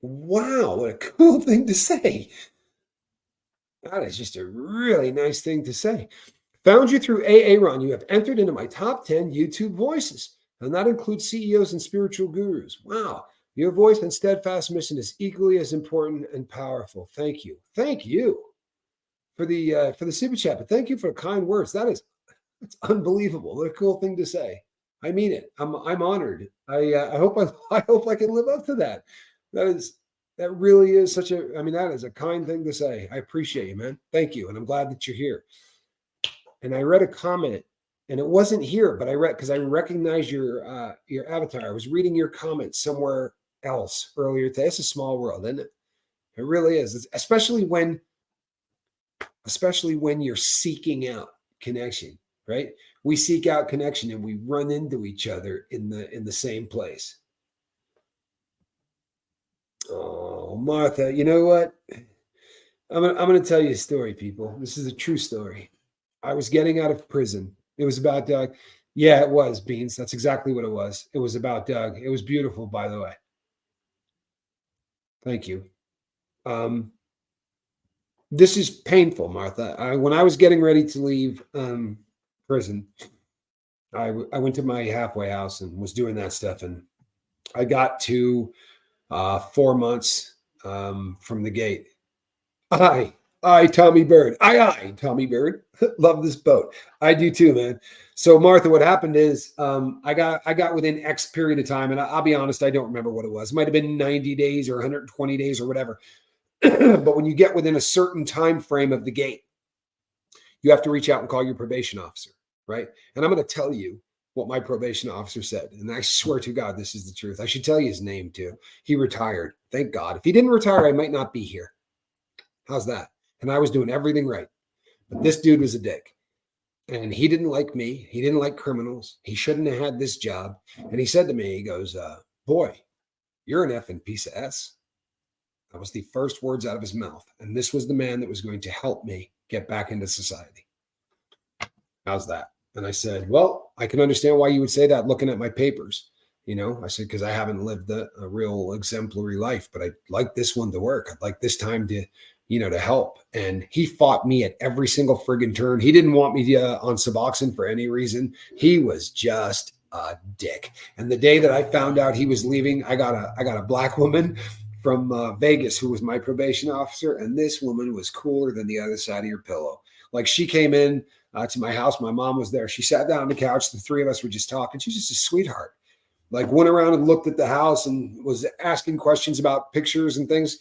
Wow, what a cool thing to say. That is just a really nice thing to say. Found you through Ron. You have entered into my top 10 YouTube voices, and that includes CEOs and spiritual gurus. Wow. Your voice and steadfast mission is equally as important and powerful. Thank you. Thank you for the super chat, but thank you for the kind words. That's unbelievable. What a cool thing to say. I mean it. I'm honored. I hope I hope I can live up to that. That really is that is a kind thing to say. I appreciate you, man. Thank you. And I'm glad that you're here. And I read a comment, and it wasn't here, but I read, because I recognized your avatar. I was reading your comment somewhere else earlier today. It's a small world, isn't it? It really is. Especially when you're seeking out connection, right? We seek out connection and we run into each other in the same place. Oh, Martha, you know what? I'm going to tell you a story, people. This is a true story. I was getting out of prison. It was about Doug. Yeah, it was, Beans. That's exactly what it was. It was about Doug. It was beautiful, by the way. Thank you. This is painful, Martha. When I was getting ready to leave prison, I went to my halfway house and was doing that stuff. And I got to 4 months from the gate. I, Tommy Bird. Tommy Bird. Love this boat. I do too, man. So Martha, what happened is I got within X period of time, and I'll be honest, I don't remember what it was. It might have been 90 days or 120 days or whatever. But when you get within a certain time frame of the gate, you have to reach out and call your probation officer. right? And I'm going to tell you what my probation officer said. And I swear to God, this is the truth. I should tell you his name too. He retired. Thank God. If he didn't retire, I might not be here. How's that? And I was doing everything right. But this dude was a dick. And he didn't like me. He didn't like criminals. He shouldn't have had this job. And he said to me, he goes, boy, you're an effing piece of S. That was the first words out of his mouth. And this was the man that was going to help me get back into society. How's that? And I said, well, I can understand why you would say that looking at my papers. I said, because I haven't lived a real exemplary life, but I'd like this one to work. I'd like this time to, to help. And he fought me at every single friggin' turn. He didn't want me on Suboxone for any reason. He was just a dick. And the day that I found out he was leaving, I got a black woman from Vegas who was my probation officer. And this woman was cooler than the other side of your pillow. Like, she came in to my house. My mom was there. She sat down on the couch. The three of us were just talking. She's just a sweetheart. Like, went around and looked at the house and was asking questions about pictures and things.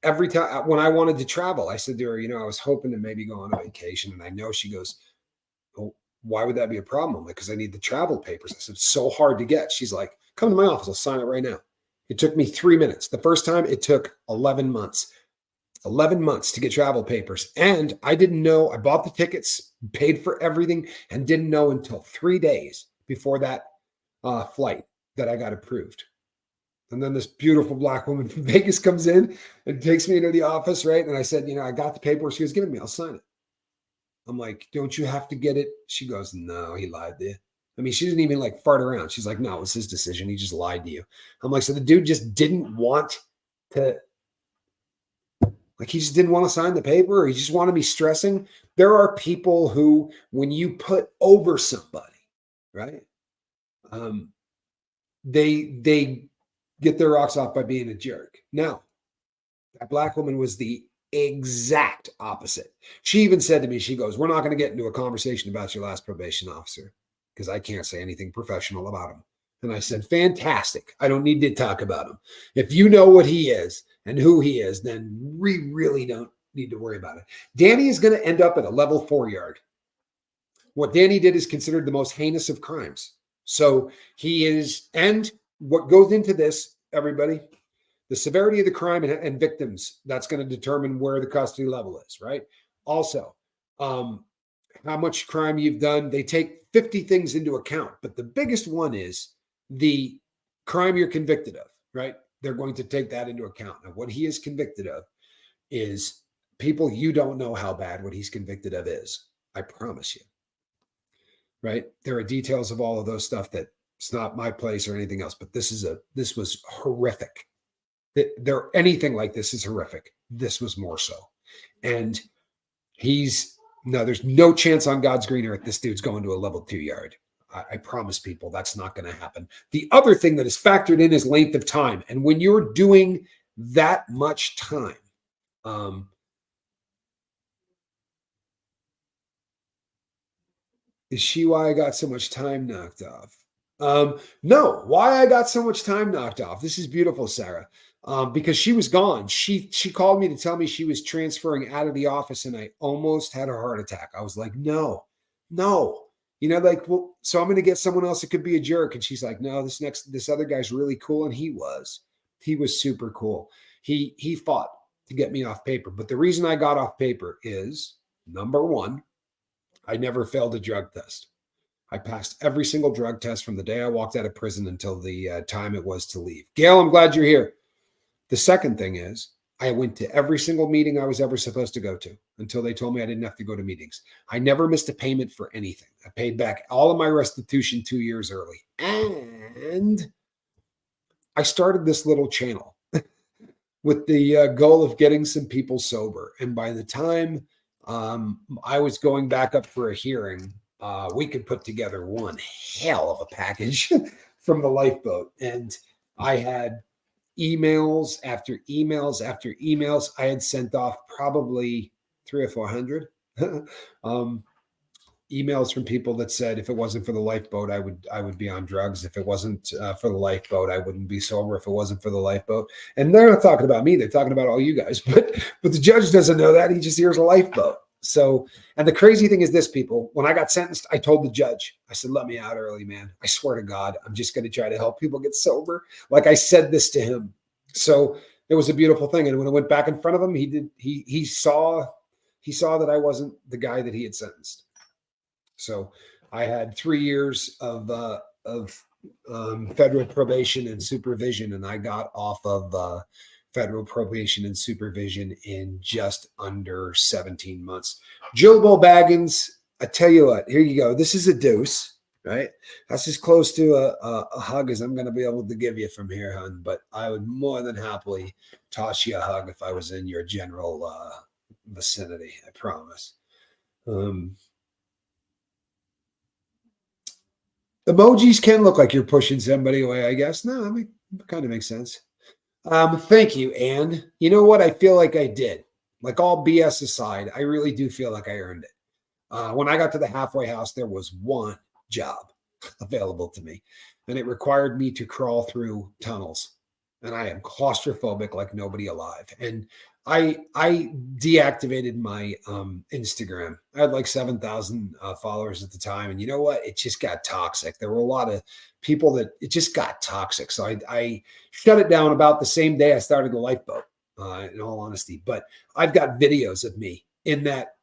Every time when I wanted to travel, I said to her, I was hoping to maybe go on a vacation. And I know she goes, oh, why would that be a problem? I'm like, because I need the travel papers. I said, it's so hard to get. She's like, come to my office. I'll sign it right now. It took me 3 minutes. The first time it took 11 months. 11 months to get travel papers. And I didn't know. I bought the tickets, paid for everything, and didn't know until 3 days before that flight that I got approved. And then this beautiful black woman from Vegas comes in and takes me into the office, right? And I said, I got the paperwork she was giving me. I'll sign it. I'm like, don't you have to get it? She goes, no, he lied to you. I mean, she didn't even like fart around. She's like, no, it was his decision. He just lied to you. I'm like, so the dude just didn't want to, like, he just didn't want to sign the paper, or he just wanted me stressing. There are people who, when you put over somebody, right? They get their rocks off by being a jerk. Now, that black woman was the exact opposite. She even said to me, she goes, we're not going to get into a conversation about your last probation officer because I can't say anything professional about him. And I said, fantastic. I don't need to talk about him. If you know what he is and who he is, then we really don't need to worry about it. Danny is going to end up at a level 4 yard. What Danny did is considered the most heinous of crimes. So he is, and what goes into this, everybody, the severity of the crime and victims, that's going to determine where the custody level is, right? Also, how much crime you've done. They take 50 things into account, but the biggest one is the crime you're convicted of, right? They're going to take that into account. Now, what he is convicted of is, people, you don't know how bad what he's convicted of is. I promise you, right? There are details of all of those stuff that it's not my place or anything else, but this was horrific. Anything like this is horrific. This was more so. And there's no chance on God's green earth this dude's going to a level 2 yard. I promise people that's not going to happen. The other thing that is factored in is length of time. And when you're doing that much time, is she why I got so much time knocked off? No, why I got so much time knocked off. This is beautiful, Sarah. Because she was gone. She called me to tell me she was transferring out of the office, and I almost had a heart attack. I was like, no. Well, so I'm going to get someone else that could be a jerk. And she's like, no, this other guy's really cool. And he was super cool. He fought to get me off paper. But the reason I got off paper is, number one, I never failed a drug test. I passed every single drug test from the day I walked out of prison until the time it was to leave. Gail, I'm glad you're here. The second thing is, I went to every single meeting I was ever supposed to go to until they told me I didn't have to go to meetings. I never missed a payment for anything. I paid back all of my restitution 2 years early. And I started this little channel with the goal of getting some people sober. And by the time I was going back up for a hearing, we could put together one hell of a package from the lifeboat. And I had emails after emails after emails. I had sent off probably 300 or 400 emails from people that said, if it wasn't for the lifeboat, I would be on drugs. If it wasn't for the lifeboat, I wouldn't be sober. If it wasn't for the lifeboat. And they're not talking about me. They're talking about all you guys. But the judge doesn't know that. He just hears a lifeboat. So, and the crazy thing is this, people, when I got sentenced, I told the judge, I said, let me out early, man. I swear to God, I'm just going to try to help people get sober. Like I said this to him. So it was a beautiful thing. And when I went back in front of him, he saw that I wasn't the guy that he had sentenced. So I had 3 years of federal probation and supervision, and I got off of federal probation and supervision in just under 17 months. Jilbo Baggins, I tell you what, here you go. This is a deuce, right? That's as close to a hug as I'm going to be able to give you from here, hon. But I would more than happily toss you a hug if I was in your general vicinity. I promise. Emojis can look like you're pushing somebody away, I guess. No, I mean, it kind of makes sense. Thank you, Anne. You know what? I feel like I did. Like all BS aside, I really do feel like I earned it. When I got to the halfway house, there was one job available to me, and it required me to crawl through tunnels. And I am claustrophobic like nobody alive. And I deactivated my Instagram. I had like 7,000 followers at the time, and you know what? It just got toxic. There were a lot of people that it just got toxic. So I shut it down about the same day I started the lifeboat. In all honesty, but I've got videos of me in that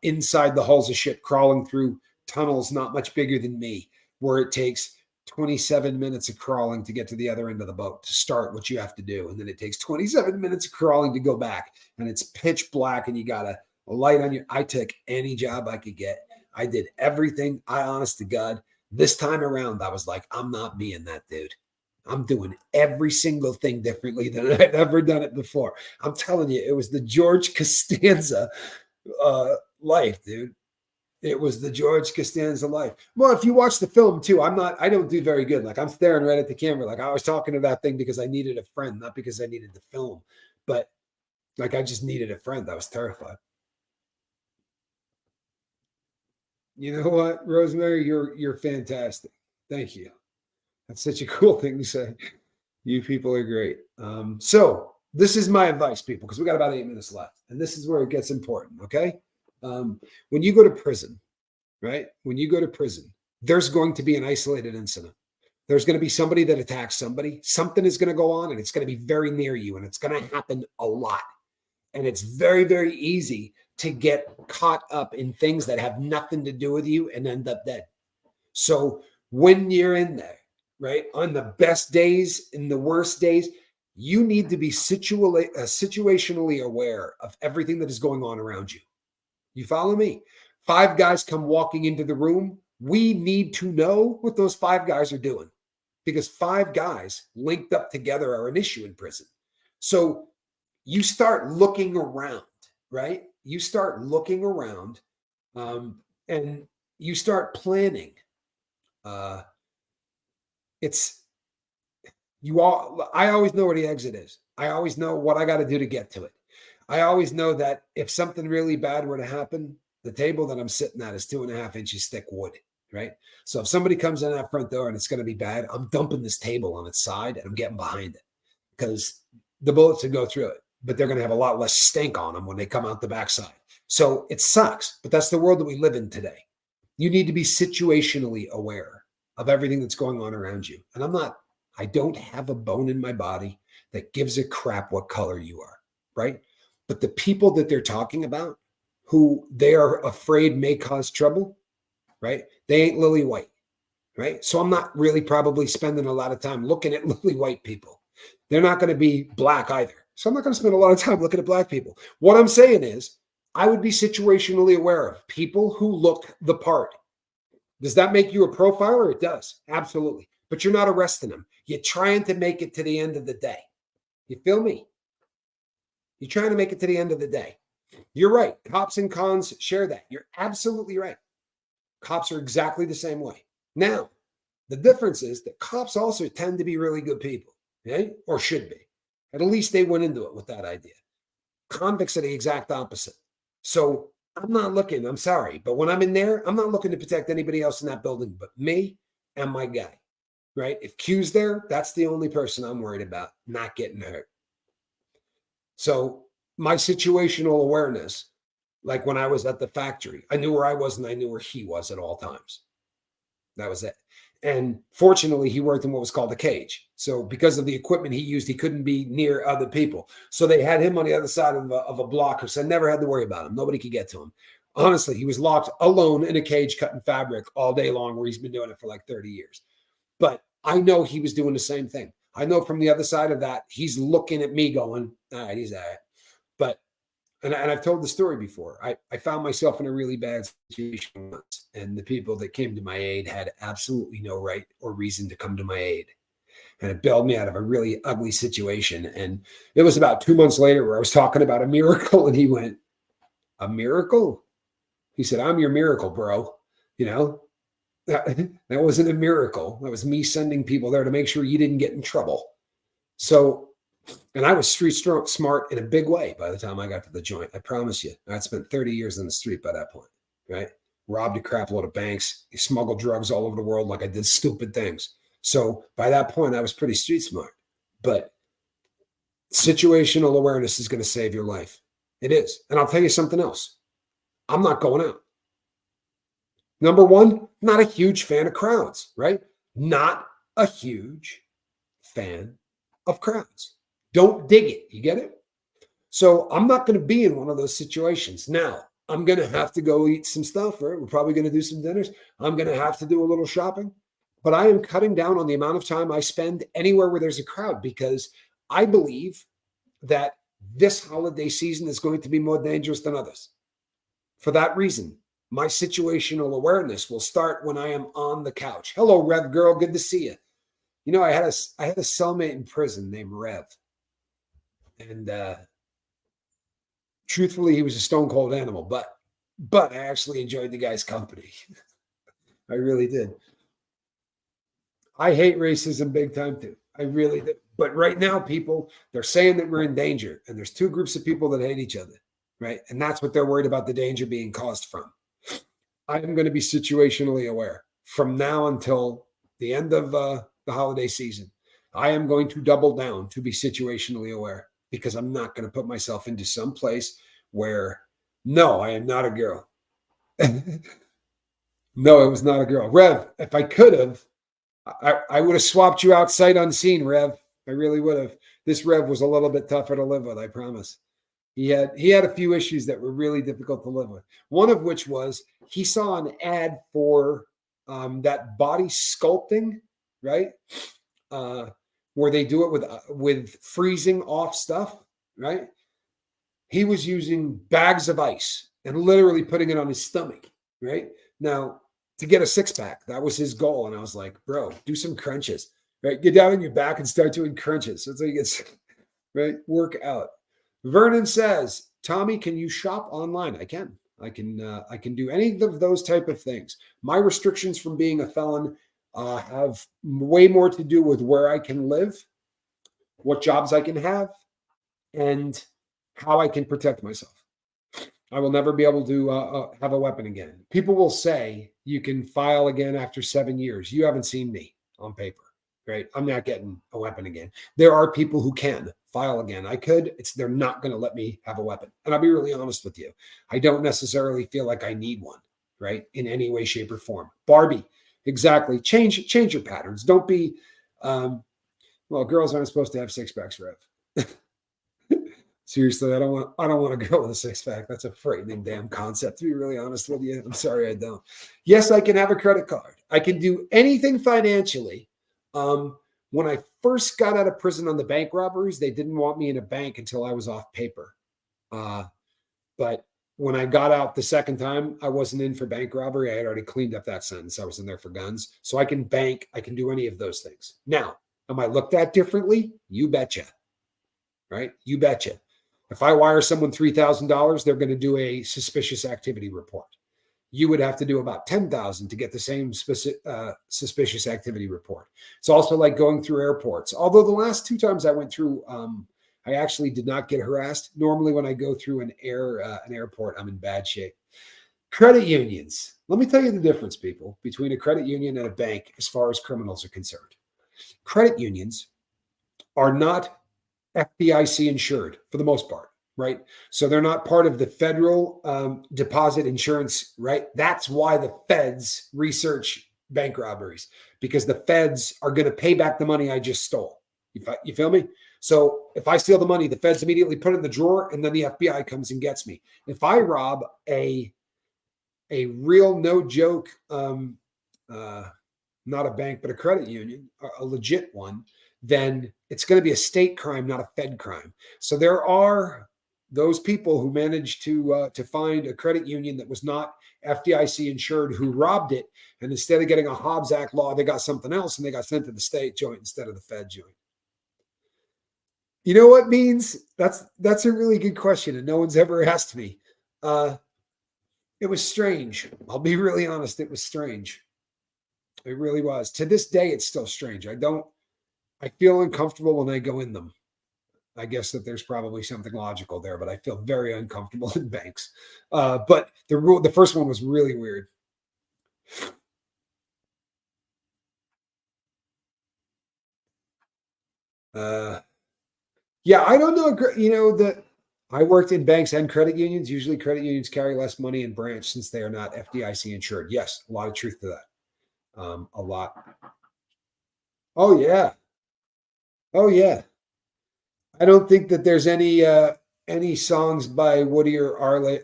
inside the hulls of shit, crawling through tunnels not much bigger than me, where it takes 27 minutes of crawling to get to the other end of the boat to start what you have to do. And then it takes 27 minutes of crawling to go back. And it's pitch black and you got a light on you. I took any job I could get. I did everything. I, honest to God, this time around, I was like, I'm not being that dude. I'm doing every single thing differently than I've ever done it before. I'm telling you, it was the George Costanza life, dude. It was the George Costanza life. Well, if you watch the film too, I don't do very good. Like I'm staring right at the camera. Like I was talking to that thing because I needed a friend, not because I needed the film, but like I just needed a friend. I was terrified. You know what, Rosemary, you're fantastic. Thank you. That's such a cool thing to say. You people are great. So this is my advice, people, because we got about 8 minutes left, and this is where it gets important. Okay, when you go to prison, right? When you go to prison, there's going to be an isolated incident. There's going to be somebody that attacks somebody. Something is going to go on, and it's going to be very near you, and it's going to happen a lot. And it's very, very easy to get caught up in things that have nothing to do with you and end up dead. So when you're in there, right, on the best days, in the worst days, you need to be situationally aware of everything that is going on around you. You follow me? 5 guys come walking into the room. We need to know what those 5 guys are doing because 5 guys linked up together are an issue in prison. So you start looking around, right? You start looking around and you start planning. I always know where the exit is. I always know what I got to do to get to it. I always know that if something really bad were to happen, the table that I'm sitting at is 2.5 inches thick wood, right? So if somebody comes in that front door and it's going to be bad, I'm dumping this table on its side and I'm getting behind it because the bullets would go through it, but they're going to have a lot less stink on them when they come out the backside. So it sucks, but that's the world that we live in today. You need to be situationally aware of everything that's going on around you. And I don't have a bone in my body that gives a crap what color you are, right? But the people that they're talking about, who they are afraid may cause trouble, right? They ain't lily white, right? So I'm not really probably spending a lot of time looking at lily white people. They're not going to be black either. So I'm not going to spend a lot of time looking at black people. What I'm saying is I would be situationally aware of people who look the part. Does that make you a profiler? It does. Absolutely. But you're not arresting them. You're trying to make it to the end of the day. You feel me? You're trying to make it to the end of the day. You're right. Cops and cons share that. You're absolutely right. Cops are exactly the same way. Now, the difference is that cops also tend to be really good people, okay? Or should be. At least they went into it with that idea. Convicts are the exact opposite. So I'm not looking, I'm sorry, but when I'm in there, I'm not looking to protect anybody else in that building but me and my guy, right? If Q's there, that's the only person I'm worried about not getting hurt. So my situational awareness Like when I was at the factory, I knew where I was and I knew where he was at all times. That was it. And fortunately, he worked in what was called a cage. So because of the equipment he used, he couldn't be near other people. So they had him on the other side of a blocker. So I never had to worry about him. Nobody could get to him. Honestly, he was locked alone in a cage cutting fabric all day long, where he's been doing it for like 30 years. But I know he was doing the same thing. I know from the other side of that, he's looking at me going, all right, he's all right. But and I've told the story before. I found myself in a really bad situation once, and the people that came to my aid had absolutely no right or reason to come to my aid. And it bailed me out of a really ugly situation. And it was about 2 months later where I was talking about a miracle, and he went, "A miracle?" He said, "I'm your miracle, bro." You know, that wasn't a miracle. That was me sending people there to make sure you didn't get in trouble. So, and I was street smart in a big way by the time I got to the joint. I promise you. I'd spent 30 years on the street by that point, right? Robbed a crap load of banks, smuggled drugs all over the world, like I did stupid things. So by that point, I was pretty street smart. But situational awareness is going to save your life. It is. And I'll tell you something else. I'm not going out. Number one, not a huge fan of crowds, right? Not a huge fan of crowds. Don't dig it. You get it? So I'm not going to be in one of those situations. Now, I'm going to have to go eat some stuff, right? We're probably going to do some dinners. I'm going to have to do a little shopping. But I am cutting down on the amount of time I spend anywhere where there's a crowd, because I believe that this holiday season is going to be more dangerous than others. For that reason, my situational awareness will start when I am on the couch. Hello, Rev girl. Good to see you. You know, I had a cellmate in prison named Rev. And truthfully, he was a stone cold animal, but I actually enjoyed the guy's company. I really did. I hate racism big time too. I really did. But right now, people, they're saying that we're in danger, and there's two groups of people that hate each other, right? And that's what they're worried about, the danger being caused from. I am going to be situationally aware from now until the end of the holiday season. I am going to double down to be situationally aware, because I'm not going to put myself into some place where, no, I am not a girl. No, it was not a girl. Rev, if I could have, I would have swapped you out sight unseen, Rev. I really would have. This Rev was a little bit tougher to live with, I promise. He had a few issues that were really difficult to live with. One of which was he saw an ad for that body sculpting, right? Where they do it with freezing off stuff, right? He was using bags of ice and literally putting it on his stomach, right? Now, to get a six-pack, that was his goal. And I was like, bro, do some crunches, right? Get down on your back and start doing crunches. So it's like it's right, work out. Vernon says, Tommy, can you shop online? I can. I can do any of those type of things. My restrictions from being a felon have way more to do with where I can live, what jobs I can have, and how I can protect myself. I will never be able to have a weapon again. People will say you can file again after 7 years. You haven't seen me on paper, right? I'm not getting a weapon again. There are people who can file again. I could. They're not going to let me have a weapon. And I'll be really honest with you. I don't necessarily feel like I need one, right? In any way, shape, or form. Barbie, exactly. Change your patterns. Don't be, well, girls aren't supposed to have six packs, Rev. Seriously, I don't want a girl with a six pack. That's a frightening damn concept, to be really honest with you. I'm sorry, I don't. Yes, I can have a credit card. I can do anything financially. When I first got out of prison on the bank robberies, they didn't want me in a bank until I was off paper. But when I got out the second time, I wasn't in for bank robbery. I had already cleaned up that sentence. I was in there for guns. So I can bank. I can do any of those things. Now, am I looked at differently? You betcha. Right? You betcha. If I wire someone $3,000, they're going to do a suspicious activity report. You would have to do about 10,000 to get the same suspicious activity report. It's also like going through airports. Although the last 2 times I went through, I actually did not get harassed. Normally when I go through an airport, I'm in bad shape. Credit unions. Let me tell you the difference, people, between a credit union and a bank as far as criminals are concerned. Credit unions are not FDIC insured for the most part. right? So they're not part of the federal deposit insurance, right? That's why the feds research bank robberies, because the feds are going to pay back the money I just stole. You feel me? So if I steal the money, the feds immediately put it in the drawer, and then the FBI comes and gets me. If I rob a real no joke, not a bank, but a credit union, a legit one, then it's going to be a state crime, not a Fed crime. So there are those people who managed to find a credit union that was not FDIC insured, who robbed it, and instead of getting a Hobbs Act law, they got something else, and they got sent to the state joint instead of the Fed joint. You know what means? That's a really good question, and no one's ever asked me. It was strange. I'll be really honest. It was strange. It really was. To this day, it's still strange. I feel uncomfortable when I go in them. I guess that there's probably something logical there, but I feel very uncomfortable in banks. But the first one was really weird. Yeah, I don't know. That I worked in banks and credit unions. Usually credit unions carry less money in branch since they are not FDIC insured. Yes, a lot of truth to that. A lot. Oh yeah. Oh yeah. I don't think that there's any songs by Woody or Arlo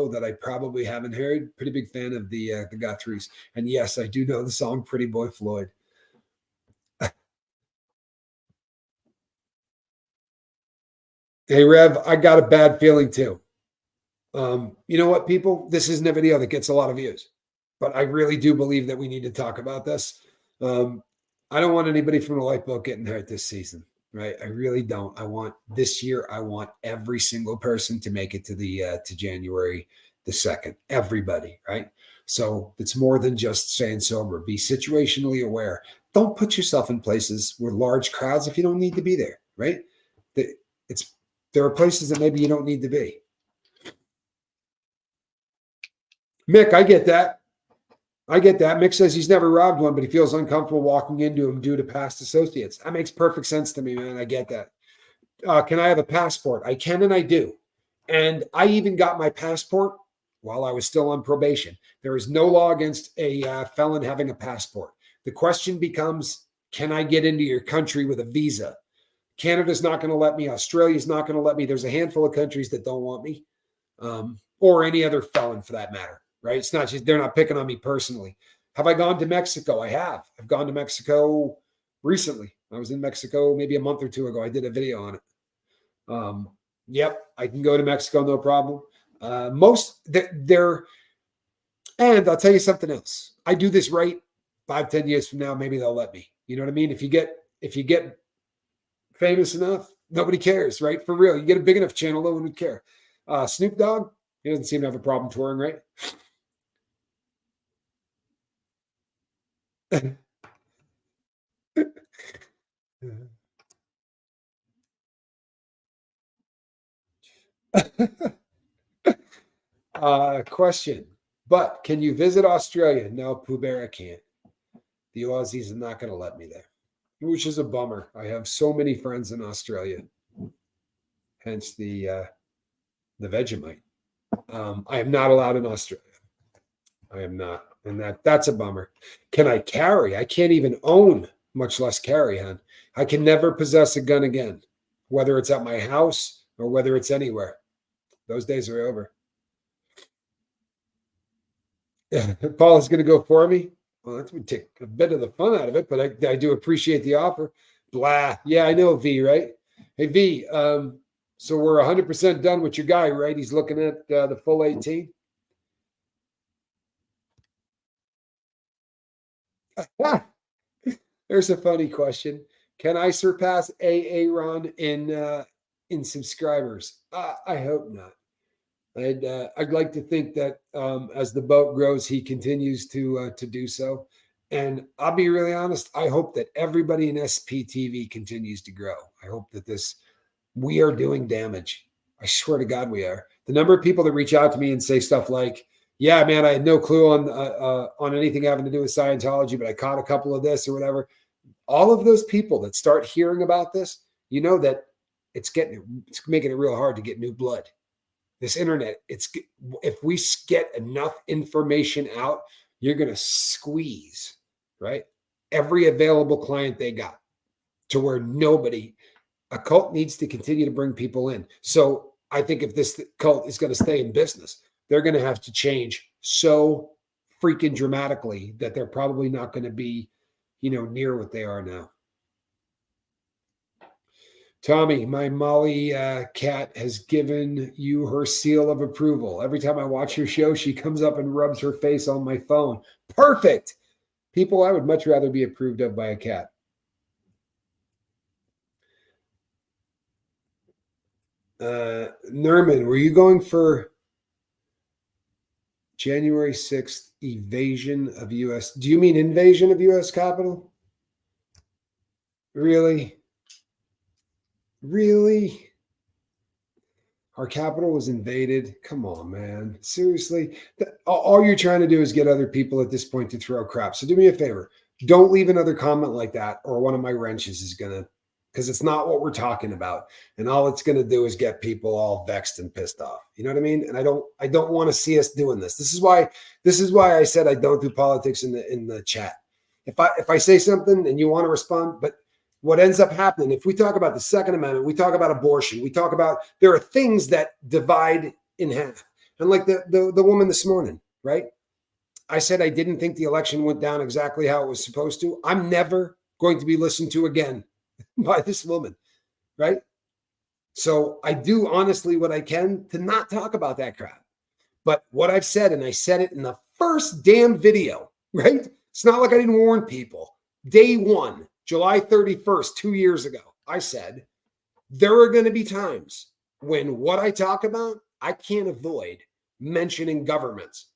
that I probably haven't heard. Pretty big fan of the Guthries, and yes, I do know the song "Pretty Boy Floyd." Hey Rev, I got a bad feeling too. You know what, people? This isn't a video that gets a lot of views, but I really do believe that we need to talk about this. Um, I don't want anybody from the lifeboat getting hurt this season, right? I really don't. I want this year. I want every single person to make it to January the 2nd. Everybody, right? So it's more than just staying sober. Be situationally aware. Don't put yourself in places with large crowds if you don't need to be there, right? It's there are places that maybe you don't need to be. Mick, I get that. I get that. Mick says he's never robbed one, but he feels uncomfortable walking into them due to past associates. That makes perfect sense to me, man. I get that. Can I have a passport? I can and I do. And I even got my passport while I was still on probation. There is no law against a felon having a passport. The question becomes, can I get into your country with a visa? Canada's not going to let me. Australia's not going to let me. There's a handful of countries that don't want me, or any other felon for that matter, right? It's not just, they're not picking on me personally. Have I gone to Mexico? I have. I've gone to Mexico recently. I was in Mexico maybe a month or two ago. I did a video on it. Yep, I can go to Mexico, no problem. And I'll tell you something else. I do this right 5-10 years from now, maybe they'll let me. You know what I mean? If you get famous enough, nobody cares, right? For real. You get a big enough channel, no one would care. Snoop Dogg, he doesn't seem to have a problem touring, right? Question. But can you visit Australia? No, Pooh Bear, I can't. The Aussies are not going to let me there, which is a bummer. I have so many friends in Australia, hence the Vegemite. I am not allowed in Australia. I am not, and that's a bummer. Can I carry? I can't even own, much less carry, hon. I can never possess a gun again, whether it's at my house or whether it's anywhere. Those days are over. Paul is going to go for me. Well, that would take a bit of the fun out of it, but I do appreciate the offer. Blah. Yeah, I know, V, right? Hey, V, so we're 100% done with your guy, right? He's looking at the full 18. There's a funny question. Can I surpass Ron in subscribers? I hope not. I'd like to think that as the boat grows, he continues to do so. And I'll be really honest. I hope that everybody in SPTV continues to grow. I hope that we are doing damage. I swear to God, we are. The number of people that reach out to me and say stuff like, "Yeah, man, I had no clue on anything having to do with Scientology, but I caught a couple of this or whatever." All of those people that start hearing about this, you know that it's making it real hard to get new blood. This internet, if we get enough information out, you're going to squeeze, right? Every available client they got to where a cult needs to continue to bring people in. So I think if this cult is going to stay in business, they're going to have to change so freaking dramatically that they're probably not going to be, near what they are now. Tommy, my Molly cat has given you her seal of approval. Every time I watch your show, she comes up and rubs her face on my phone. Perfect. People, I would much rather be approved of by a cat. Nerman, were you going for January 6th evasion of U.S.? Do you mean invasion of U.S. Capitol? Really? Really? Our capital was invaded. Come on, man. Seriously? All you're trying to do is get other people at this point to throw crap. So do me a favor. Don't leave another comment like that, or one of my wrenches is going to, because it's not what we're talking about. And all it's going to do is get people all vexed and pissed off. You know what I mean? And I don't want to see us doing this. This is why I said I don't do politics in the chat. If I say something and you want to respond, but what ends up happening, if we talk about the Second Amendment, we talk about abortion, we talk about, there are things that divide in half. And like the woman this morning, right? I said I didn't think the election went down exactly how it was supposed to. I'm never going to be listened to again by this woman, right? So I do honestly what I can to not talk about that crap. But what I've said, and I said it in the first damn video, right? It's not like I didn't warn people. Day one, July 31st, 2 years ago, I said, there are going to be times when what I talk about, I can't avoid mentioning governments.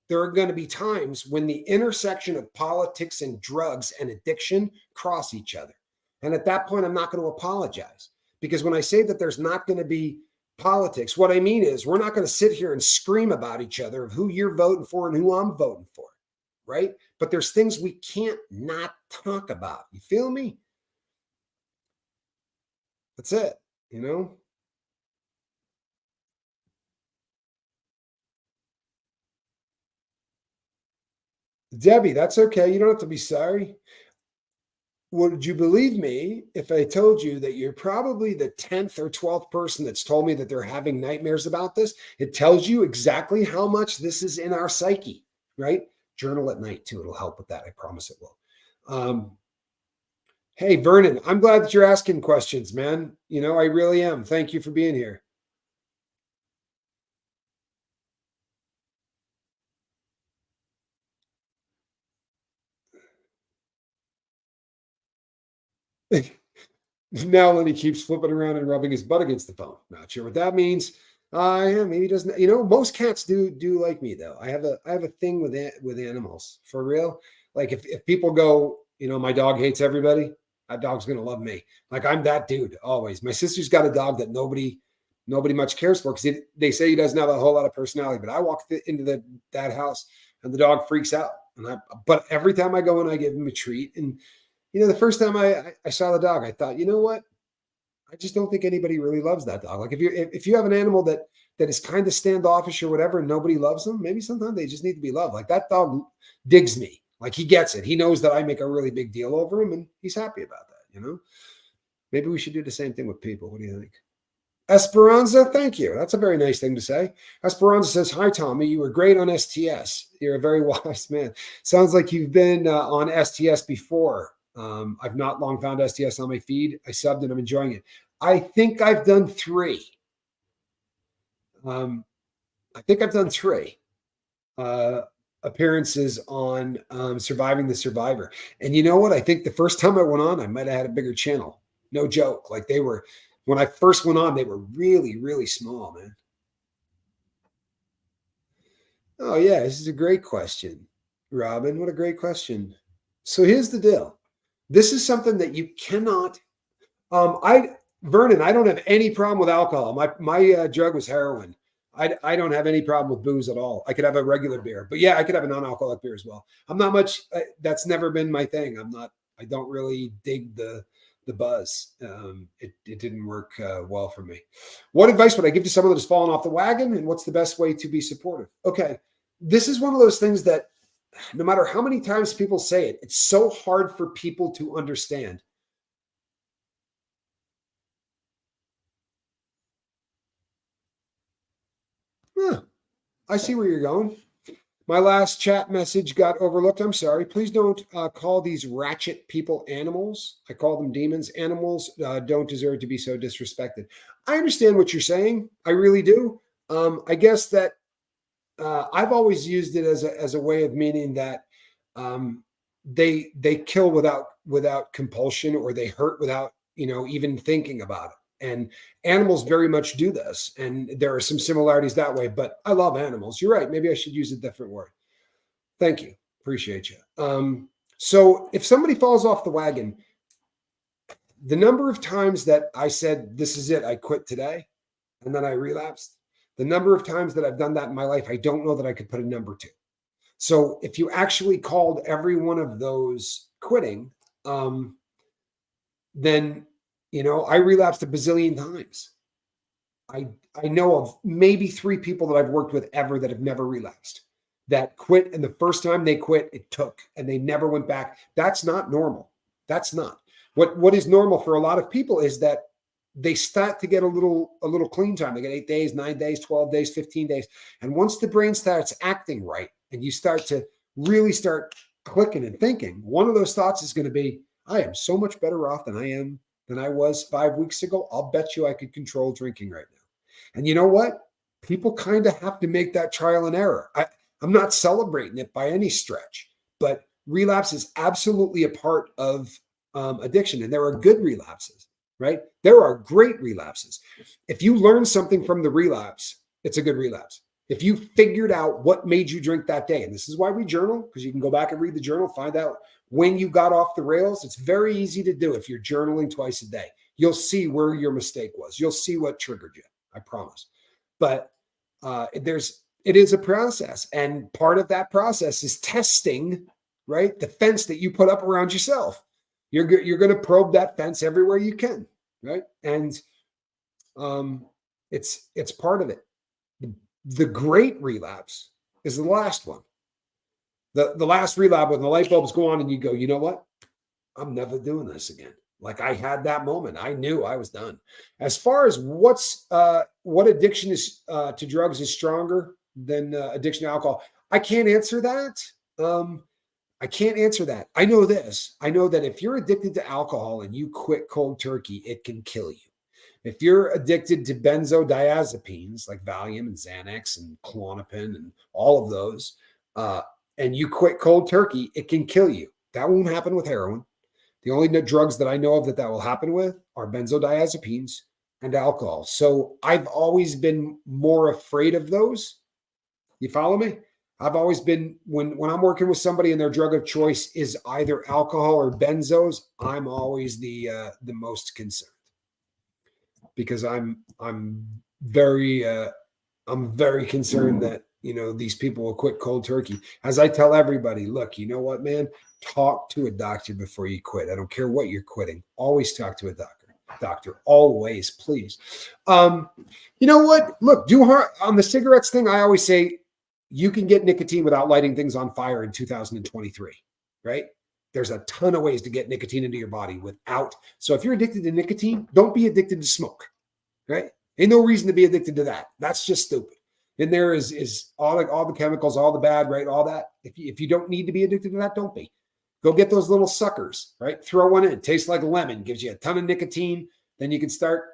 There are going to be times when the intersection of politics and drugs and addiction cross each other. And at that point, I'm not going to apologize, because when I say that there's not going to be politics, what I mean is we're not going to sit here and scream about each other of who you're voting for and who I'm voting for, right? But there's things we can't not talk about. You feel me? That's it, Debbie, that's okay. You don't have to be sorry. Would you believe me if I told you that you're probably the 10th or 12th person that's told me that they're having nightmares about this? It tells you exactly how much this is in our psyche, right? Journal at night too. It'll help with that. I promise it will. Hey, Vernon, I'm glad that you're asking questions, man. I really am. Thank you for being here. Now Lenny keeps flipping around and rubbing his butt against the phone. Not sure what that means. Yeah, maybe he doesn't. Most cats do like me though. I have a thing with animals for real. Like if people go, my dog hates everybody. That dog's gonna love me. Like I'm that dude always. My sister's got a dog that nobody much cares for because they say he doesn't have a whole lot of personality. But I walk into that house and the dog freaks out. But every time I go in, I give him a treat. And the first time I saw the dog, I thought, you know what? I just don't think anybody really loves that dog. Like if you have an animal that is kind of standoffish or whatever, and nobody loves them, maybe sometimes they just need to be loved. Like that dog digs me. Like he gets it. He knows that I make a really big deal over him, and he's happy about that. Maybe we should do the same thing with people. What do you think? Esperanza, thank you. That's a very nice thing to say. Esperanza says, hi, Tommy. You were great on STS. You're a very wise man. Sounds like you've been on STS before. I've not long found STS on my feed. I subbed and I'm enjoying it. I think I've done 3. Appearances on Surviving the Survivor. And you know what? I think the first time I went on, I might have had a bigger channel. No joke. Like when I first went on, they were really, really small, man. Oh, yeah. This is a great question, Robin. What a great question. So here's the deal. This is something that you cannot. Vernon, I don't have any problem with alcohol. My drug was heroin. I don't have any problem with booze at all. I could have a regular beer, but yeah, I could have a non-alcoholic beer as well. I'm not much. That's never been my thing. I don't really dig the the buzz. It didn't work well for me. What advice would I give to someone that has fallen off the wagon, and what's the best way to be supportive? Okay, this is one of those things that no matter how many times people say it, it's so hard for people to understand. Huh, I see where you're going. My last chat message got overlooked. I'm sorry. Please don't call these ratchet people animals. I call them demons. Animals don't deserve to be so disrespected. I understand what you're saying. I really do. I guess that I've always used it as a way of meaning that they kill without compulsion, or they hurt without even thinking about it. And animals very much do this, and there are some similarities that way. But I love animals. You're right. Maybe I should use a different word. Thank you. Appreciate you. So if somebody falls off the wagon, the number of times that I said, this is it, I quit today, and then I relapsed, the number of times that I've done that in my life, I don't know that I could put a number to. So if you actually called every one of those quitting, then, I relapsed a bazillion times. I know of maybe 3 people that I've worked with ever that have never relapsed, that quit. And the first time they quit, it took, and they never went back. That's not normal. That's not what is normal for a lot of people, is that they start to get a little clean time. They get 8 days, 9 days, 12 days, 15 days. And once the brain starts acting right, and you start to really start clicking and thinking, one of those thoughts is going to be, I am so much better off than I was 5 weeks ago. I'll bet you I could control drinking right now. And you know what? People kind of have to make that trial and error. I'm not celebrating it by any stretch, but relapse is absolutely a part of addiction. And there are good relapses, right? There are great relapses. If you learn something from the relapse, it's a good relapse. If you figured out what made you drink that day, and this is why we journal, because you can go back and read the journal, find out when you got off the rails. It's very easy to do if you're journaling twice a day. You'll see where your mistake was. You'll see what triggered you. I promise. But it is a process, and part of that process is testing, right? The fence that you put up around yourself. You're going to probe that fence everywhere you can, right? And it's part of it. The great relapse is the last one. The last relapse, when the light bulbs go on and you go, you know what? I'm never doing this again. Like, I had that moment. I knew I was done. As far as what addiction is to drugs is stronger than addiction to alcohol, I can't answer that. I can't answer that. I know this. I know that if you're addicted to alcohol and you quit cold turkey, it can kill you. If you're addicted to benzodiazepines like Valium and Xanax and Klonopin and all of those, and you quit cold turkey, it can kill you. That won't happen with heroin. The only drugs that I know of that will happen with are benzodiazepines and alcohol. So I've always been more afraid of those. You follow me? I've always been, when I'm working with somebody and their drug of choice is either alcohol or benzos, I'm always the most concerned, because I'm very concerned that these people will quit cold turkey. As I tell everybody, look, you know what, man? Talk to a doctor before you quit. I don't care what you're quitting. Always talk to a doctor. Always, please. You know what? Look, on the cigarettes thing. I always say you can get nicotine without lighting things on fire in 2023, right? There's a ton of ways to get nicotine into your body without. So if you're addicted to nicotine, don't be addicted to smoke, right? Ain't no reason to be addicted to that. That's just stupid. And there is all the chemicals, all the bad, right? All that. If you don't need to be addicted to that, don't be. Go get those little suckers, right? Throw one in. Tastes like a lemon. Gives you a ton of nicotine. Then you can start.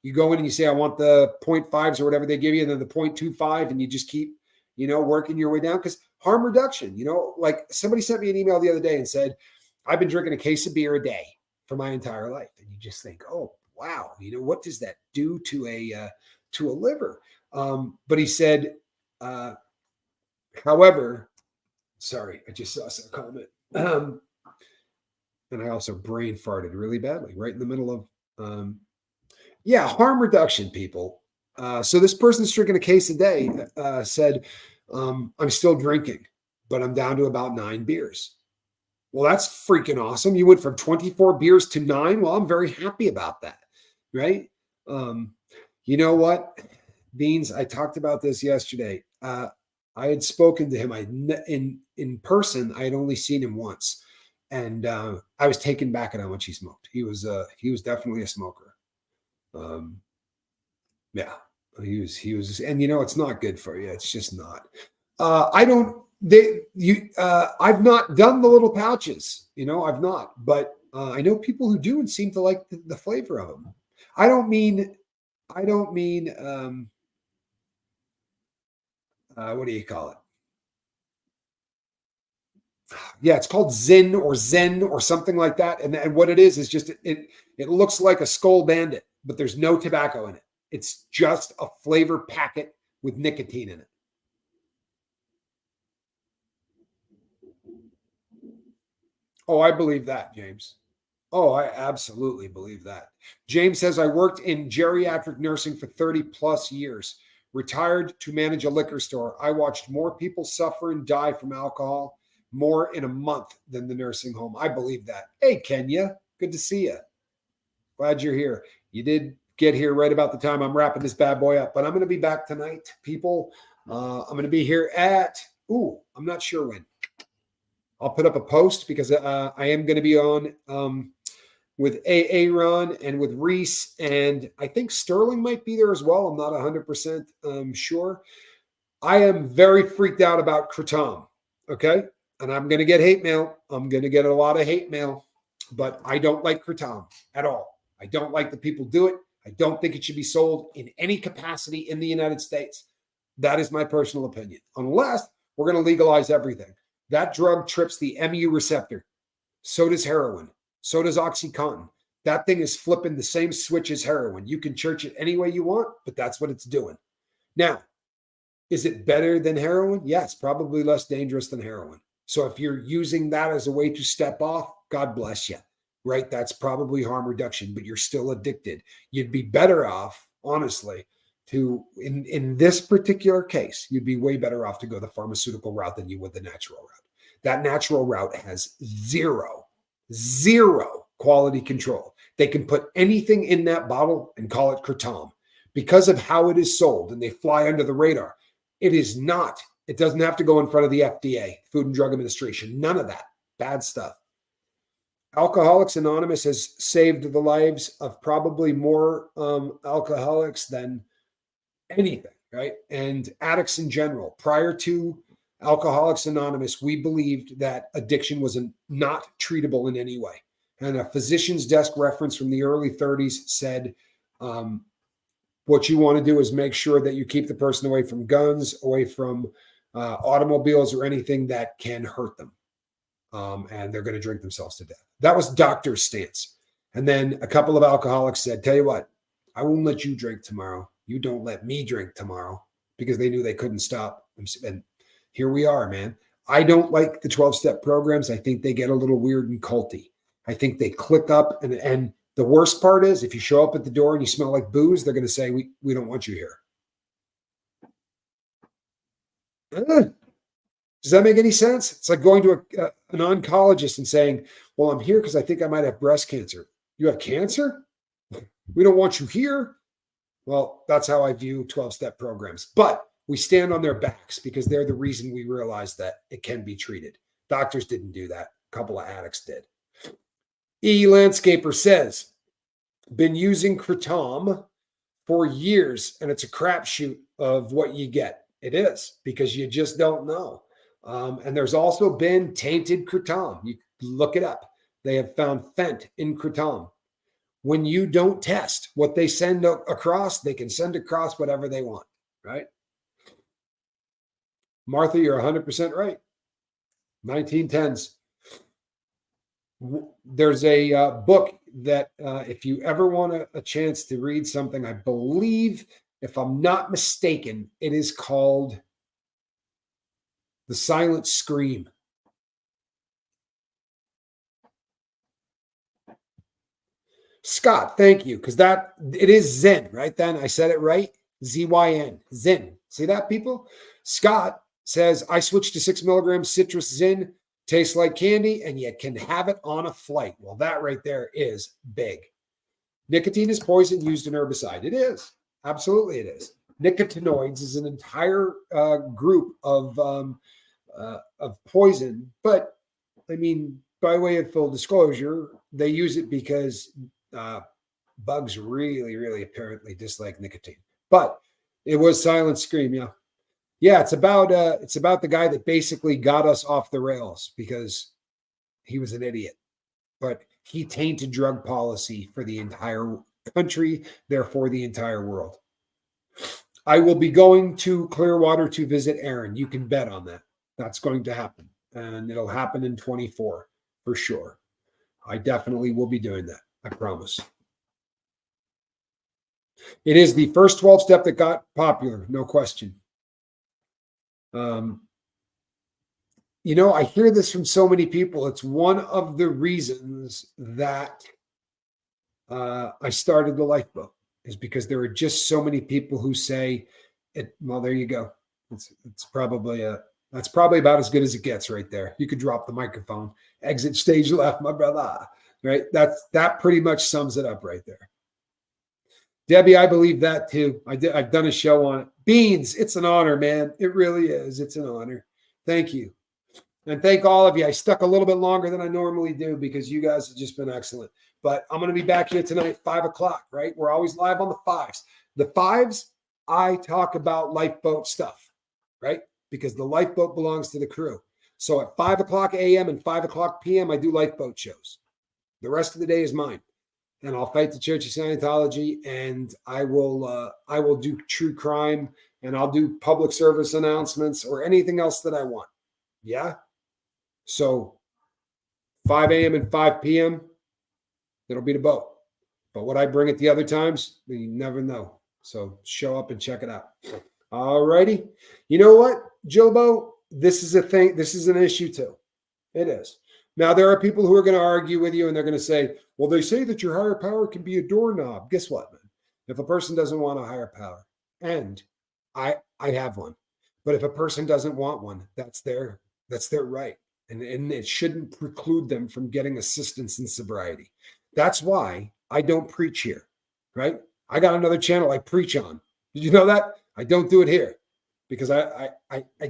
You go in and you say, I want the 0.5s or whatever they give you, and then the 0.25, and you just keep, working your way down. Because harm reduction, like somebody sent me an email the other day and said, I've been drinking a case of beer a day for my entire life. And you just think, oh, wow, what does that do to a liver? But he said, however, sorry, I just saw some comment. And I also brain farted really badly right in the middle of, harm reduction, people. So this person's drinking a case a day, said, I'm still drinking, but I'm down to about 9 beers. Well, that's freaking awesome. You went from 24 beers to 9. Well, I'm very happy about that. Right. Um, you know what, Beans? I talked about this yesterday. I had spoken to him. In person. I had only seen him once, and I was taken back at how much he smoked. He was definitely a smoker. Um, yeah, he was, and it's not good for you. It's just not. I don't. I've not done the little pouches. I've not, but I know people who do and seem to like the flavor of them. I don't mean. I don't mean. What do you call it? Yeah, it's called Zin or Zen or something like that. And what it is just it looks like a Skull Bandit, but there's no tobacco in it. It's just a flavor packet with nicotine in it. Oh, I believe that, James. Oh, I absolutely believe that. James says, I worked in geriatric nursing for 30 plus years, retired to manage a liquor store. I watched more people suffer and die from alcohol more in a month than the nursing home. I believe that. Hey, Kenya, good to see you. Glad you're here. You did get here right about the time I'm wrapping this bad boy up, but I'm going to be back tonight, people. I'm going to be here I'm not sure when. I'll put up a post because I am going to be on with Aaron and with Reese, and I think Sterling might be there as well. I'm not 100% sure. I am very freaked out about Kratom, okay? And I'm going to get hate mail. I'm going to get a lot of hate mail, but I don't like Kratom at all. I don't like the people do it. I don't think it should be sold in any capacity in the United States. That is my personal opinion, unless we're going to legalize everything. That drug trips the MU receptor. So does heroin. So does OxyContin. That thing is flipping the same switch as heroin. You can church it any way you want, but that's what it's doing. Now, is it better than heroin? Yes, probably less dangerous than heroin. So if you're using that as a way to step off, God bless you, right? That's probably harm reduction, but you're still addicted. You'd be better off, honestly, in this particular case, you'd be way better off to go the pharmaceutical route than you would the natural route. That natural route has zero quality control. They can put anything in that bottle and call it Kratom because of how it is sold, and they fly under the radar. It is not. It doesn't have to go in front of the FDA, Food and Drug Administration. None of that bad stuff. Alcoholics Anonymous has saved the lives of probably more alcoholics than anything, right? And addicts in general. Prior to Alcoholics Anonymous, we believed that addiction was not treatable in any way. And a physician's desk reference from the early 30s said, what you want to do is make sure that you keep the person away from guns, away from automobiles or anything that can hurt them. And they're going to drink themselves to death. That was doctor's stance. And then a couple of alcoholics said, tell you what, I won't let you drink tomorrow. You don't let me drink tomorrow, because they knew they couldn't stop. And here we are, man. I don't like the 12-step programs. I think they get a little weird and culty. I think they click up. And the worst part is, if you show up at the door and you smell like booze, they're going to say, we don't want you here. Does that make any sense? It's like going to an oncologist and saying, well, I'm here because I think I might have breast cancer. You have cancer? We don't want you here. Well, that's how I view 12-step programs. But we stand on their backs because they're the reason we realize that it can be treated. Doctors didn't do that. A couple of addicts did. E. Landscaper says, been using Kratom for years, and it's a crapshoot of what you get. It is, because you just don't know. And there's also been tainted Kratom. You look it up. They have found Fent in Kratom. When you don't test what they send across, they can send across whatever they want, right? Martha, you're 100% right. 1910s. There's a book that if you ever want a chance to read something, I believe, if I'm not mistaken, it is called The Silent Scream. Scott, thank you, because it is Zen, right? Then I said it right. Z-Y-N, Zen. See that, people? Scott says, I switched to 6 milligrams citrus Zen tastes like candy, and you can have it on a flight. Well, that right there is big. Nicotine is poison used in herbicide. It is. Absolutely, it is. Nicotinoids is an entire group of poison. But, I mean, by way of full disclosure, they use it because bugs really, really apparently dislike nicotine. But it was Silent Scream, yeah. Yeah, it's about the guy that basically got us off the rails because he was an idiot. But he tainted drug policy for the entire country, therefore the entire world. I will be going to Clearwater to visit Aaron. You can bet on that. That's going to happen. And it'll happen in 24 for sure. I definitely will be doing that. I promise. It is the first 12 step that got popular, no question. I hear this from so many people. It's one of the reasons that I started the Lifeboat, is because there are just so many people who say it. Well, there you go. It's probably that's probably about as good as it gets right there. You could drop the microphone, exit stage left, my brother. Right? That pretty much sums it up right there. Debbie, I believe that too. I've done a show on it. Beans, it's an honor, man. It really is. It's an honor. Thank you. And thank all of you. I stuck a little bit longer than I normally do because you guys have just been excellent. But I'm going to be back here tonight, 5 o'clock, right? We're always live on the 5s. The 5s, I talk about Lifeboat stuff, right? Because the Lifeboat belongs to the crew. So at 5 o'clock a.m. and 5 o'clock p.m., I do Lifeboat shows. The rest of the day is mine. And I'll fight the Church of Scientology, and I will do true crime, and I'll do public service announcements or anything else that I want. Yeah? So 5 a.m. and 5 p.m., it'll be the boat. But what I bring at the other times, you never know. So show up and check it out. All righty. You know what, Jobo? This is a thing. This is an issue too. It is. Now, there are people who are going to argue with you, and they're going to say, well, they say that your higher power can be a doorknob. Guess what, man? If a person doesn't want a higher power, and I have one, but if a person doesn't want one, that's their right. And it shouldn't preclude them from getting assistance in sobriety. That's why I don't preach here, right? I got another channel I preach on. Did you know that? I don't do it here because I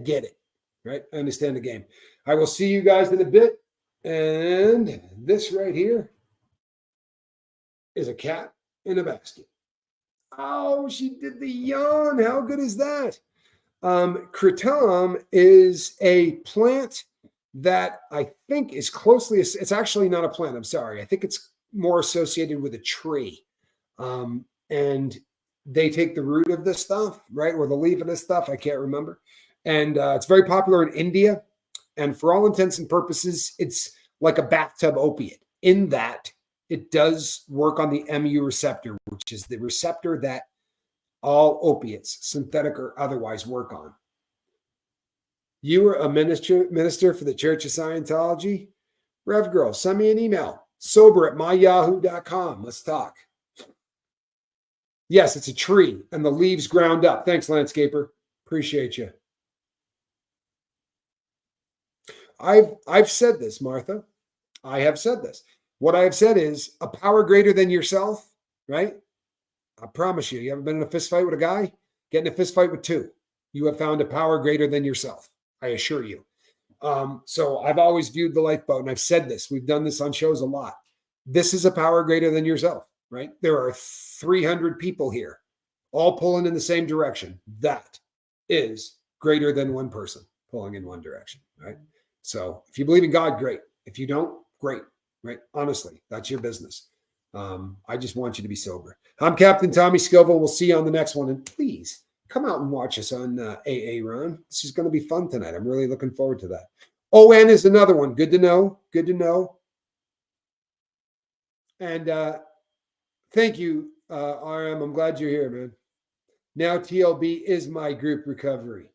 get it, right? I understand the game. I will see you guys in a bit. And this right here is a cat in a basket. Oh, she did the yawn. How good is that? Kratom is a plant that I think is closely, it's actually not a plant. I'm sorry. I think it's more associated with a tree. And they take the root of this stuff, right? Or the leaf of this stuff. I can't remember. And it's very popular in India. And for all intents and purposes, it's like a bathtub opiate in that it does work on the mu receptor, which is the receptor that all opiates, synthetic or otherwise, work on. You were a minister for the Church of Scientology? Rev Girl, send me an email. sober@myyahoo.com. Let's talk. Yes, it's a tree and the leaves ground up. Thanks, landscaper. Appreciate you. I've said this, Martha. I have said this. What I have said is a power greater than yourself, right? I promise you, you ever been in a fist fight with a guy? Get in a fist fight with two. You have found a power greater than yourself. I assure you. So I've always viewed the Lifeboat, and I've said this. We've done this on shows a lot. This is a power greater than yourself, right? There are 300 people here, all pulling in the same direction. That is greater than one person pulling in one direction, right? So if you believe in God, great. If you don't, great, right? Honestly, that's your business. I just want you to be sober. I'm Captain Tommy Scoville. We'll see you on the next one. And please come out and watch us on AA Run. This is going to be fun tonight. I'm really looking forward to that. ON is another one. Good to know. Good to know. And thank you, RM. I'm glad you're here, man. Now TLB is my group recovery.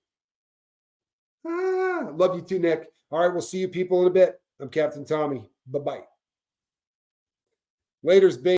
Love you too, Nick. All right, we'll see you people in a bit. I'm Captain Tommy. Bye-bye. Later's, baby.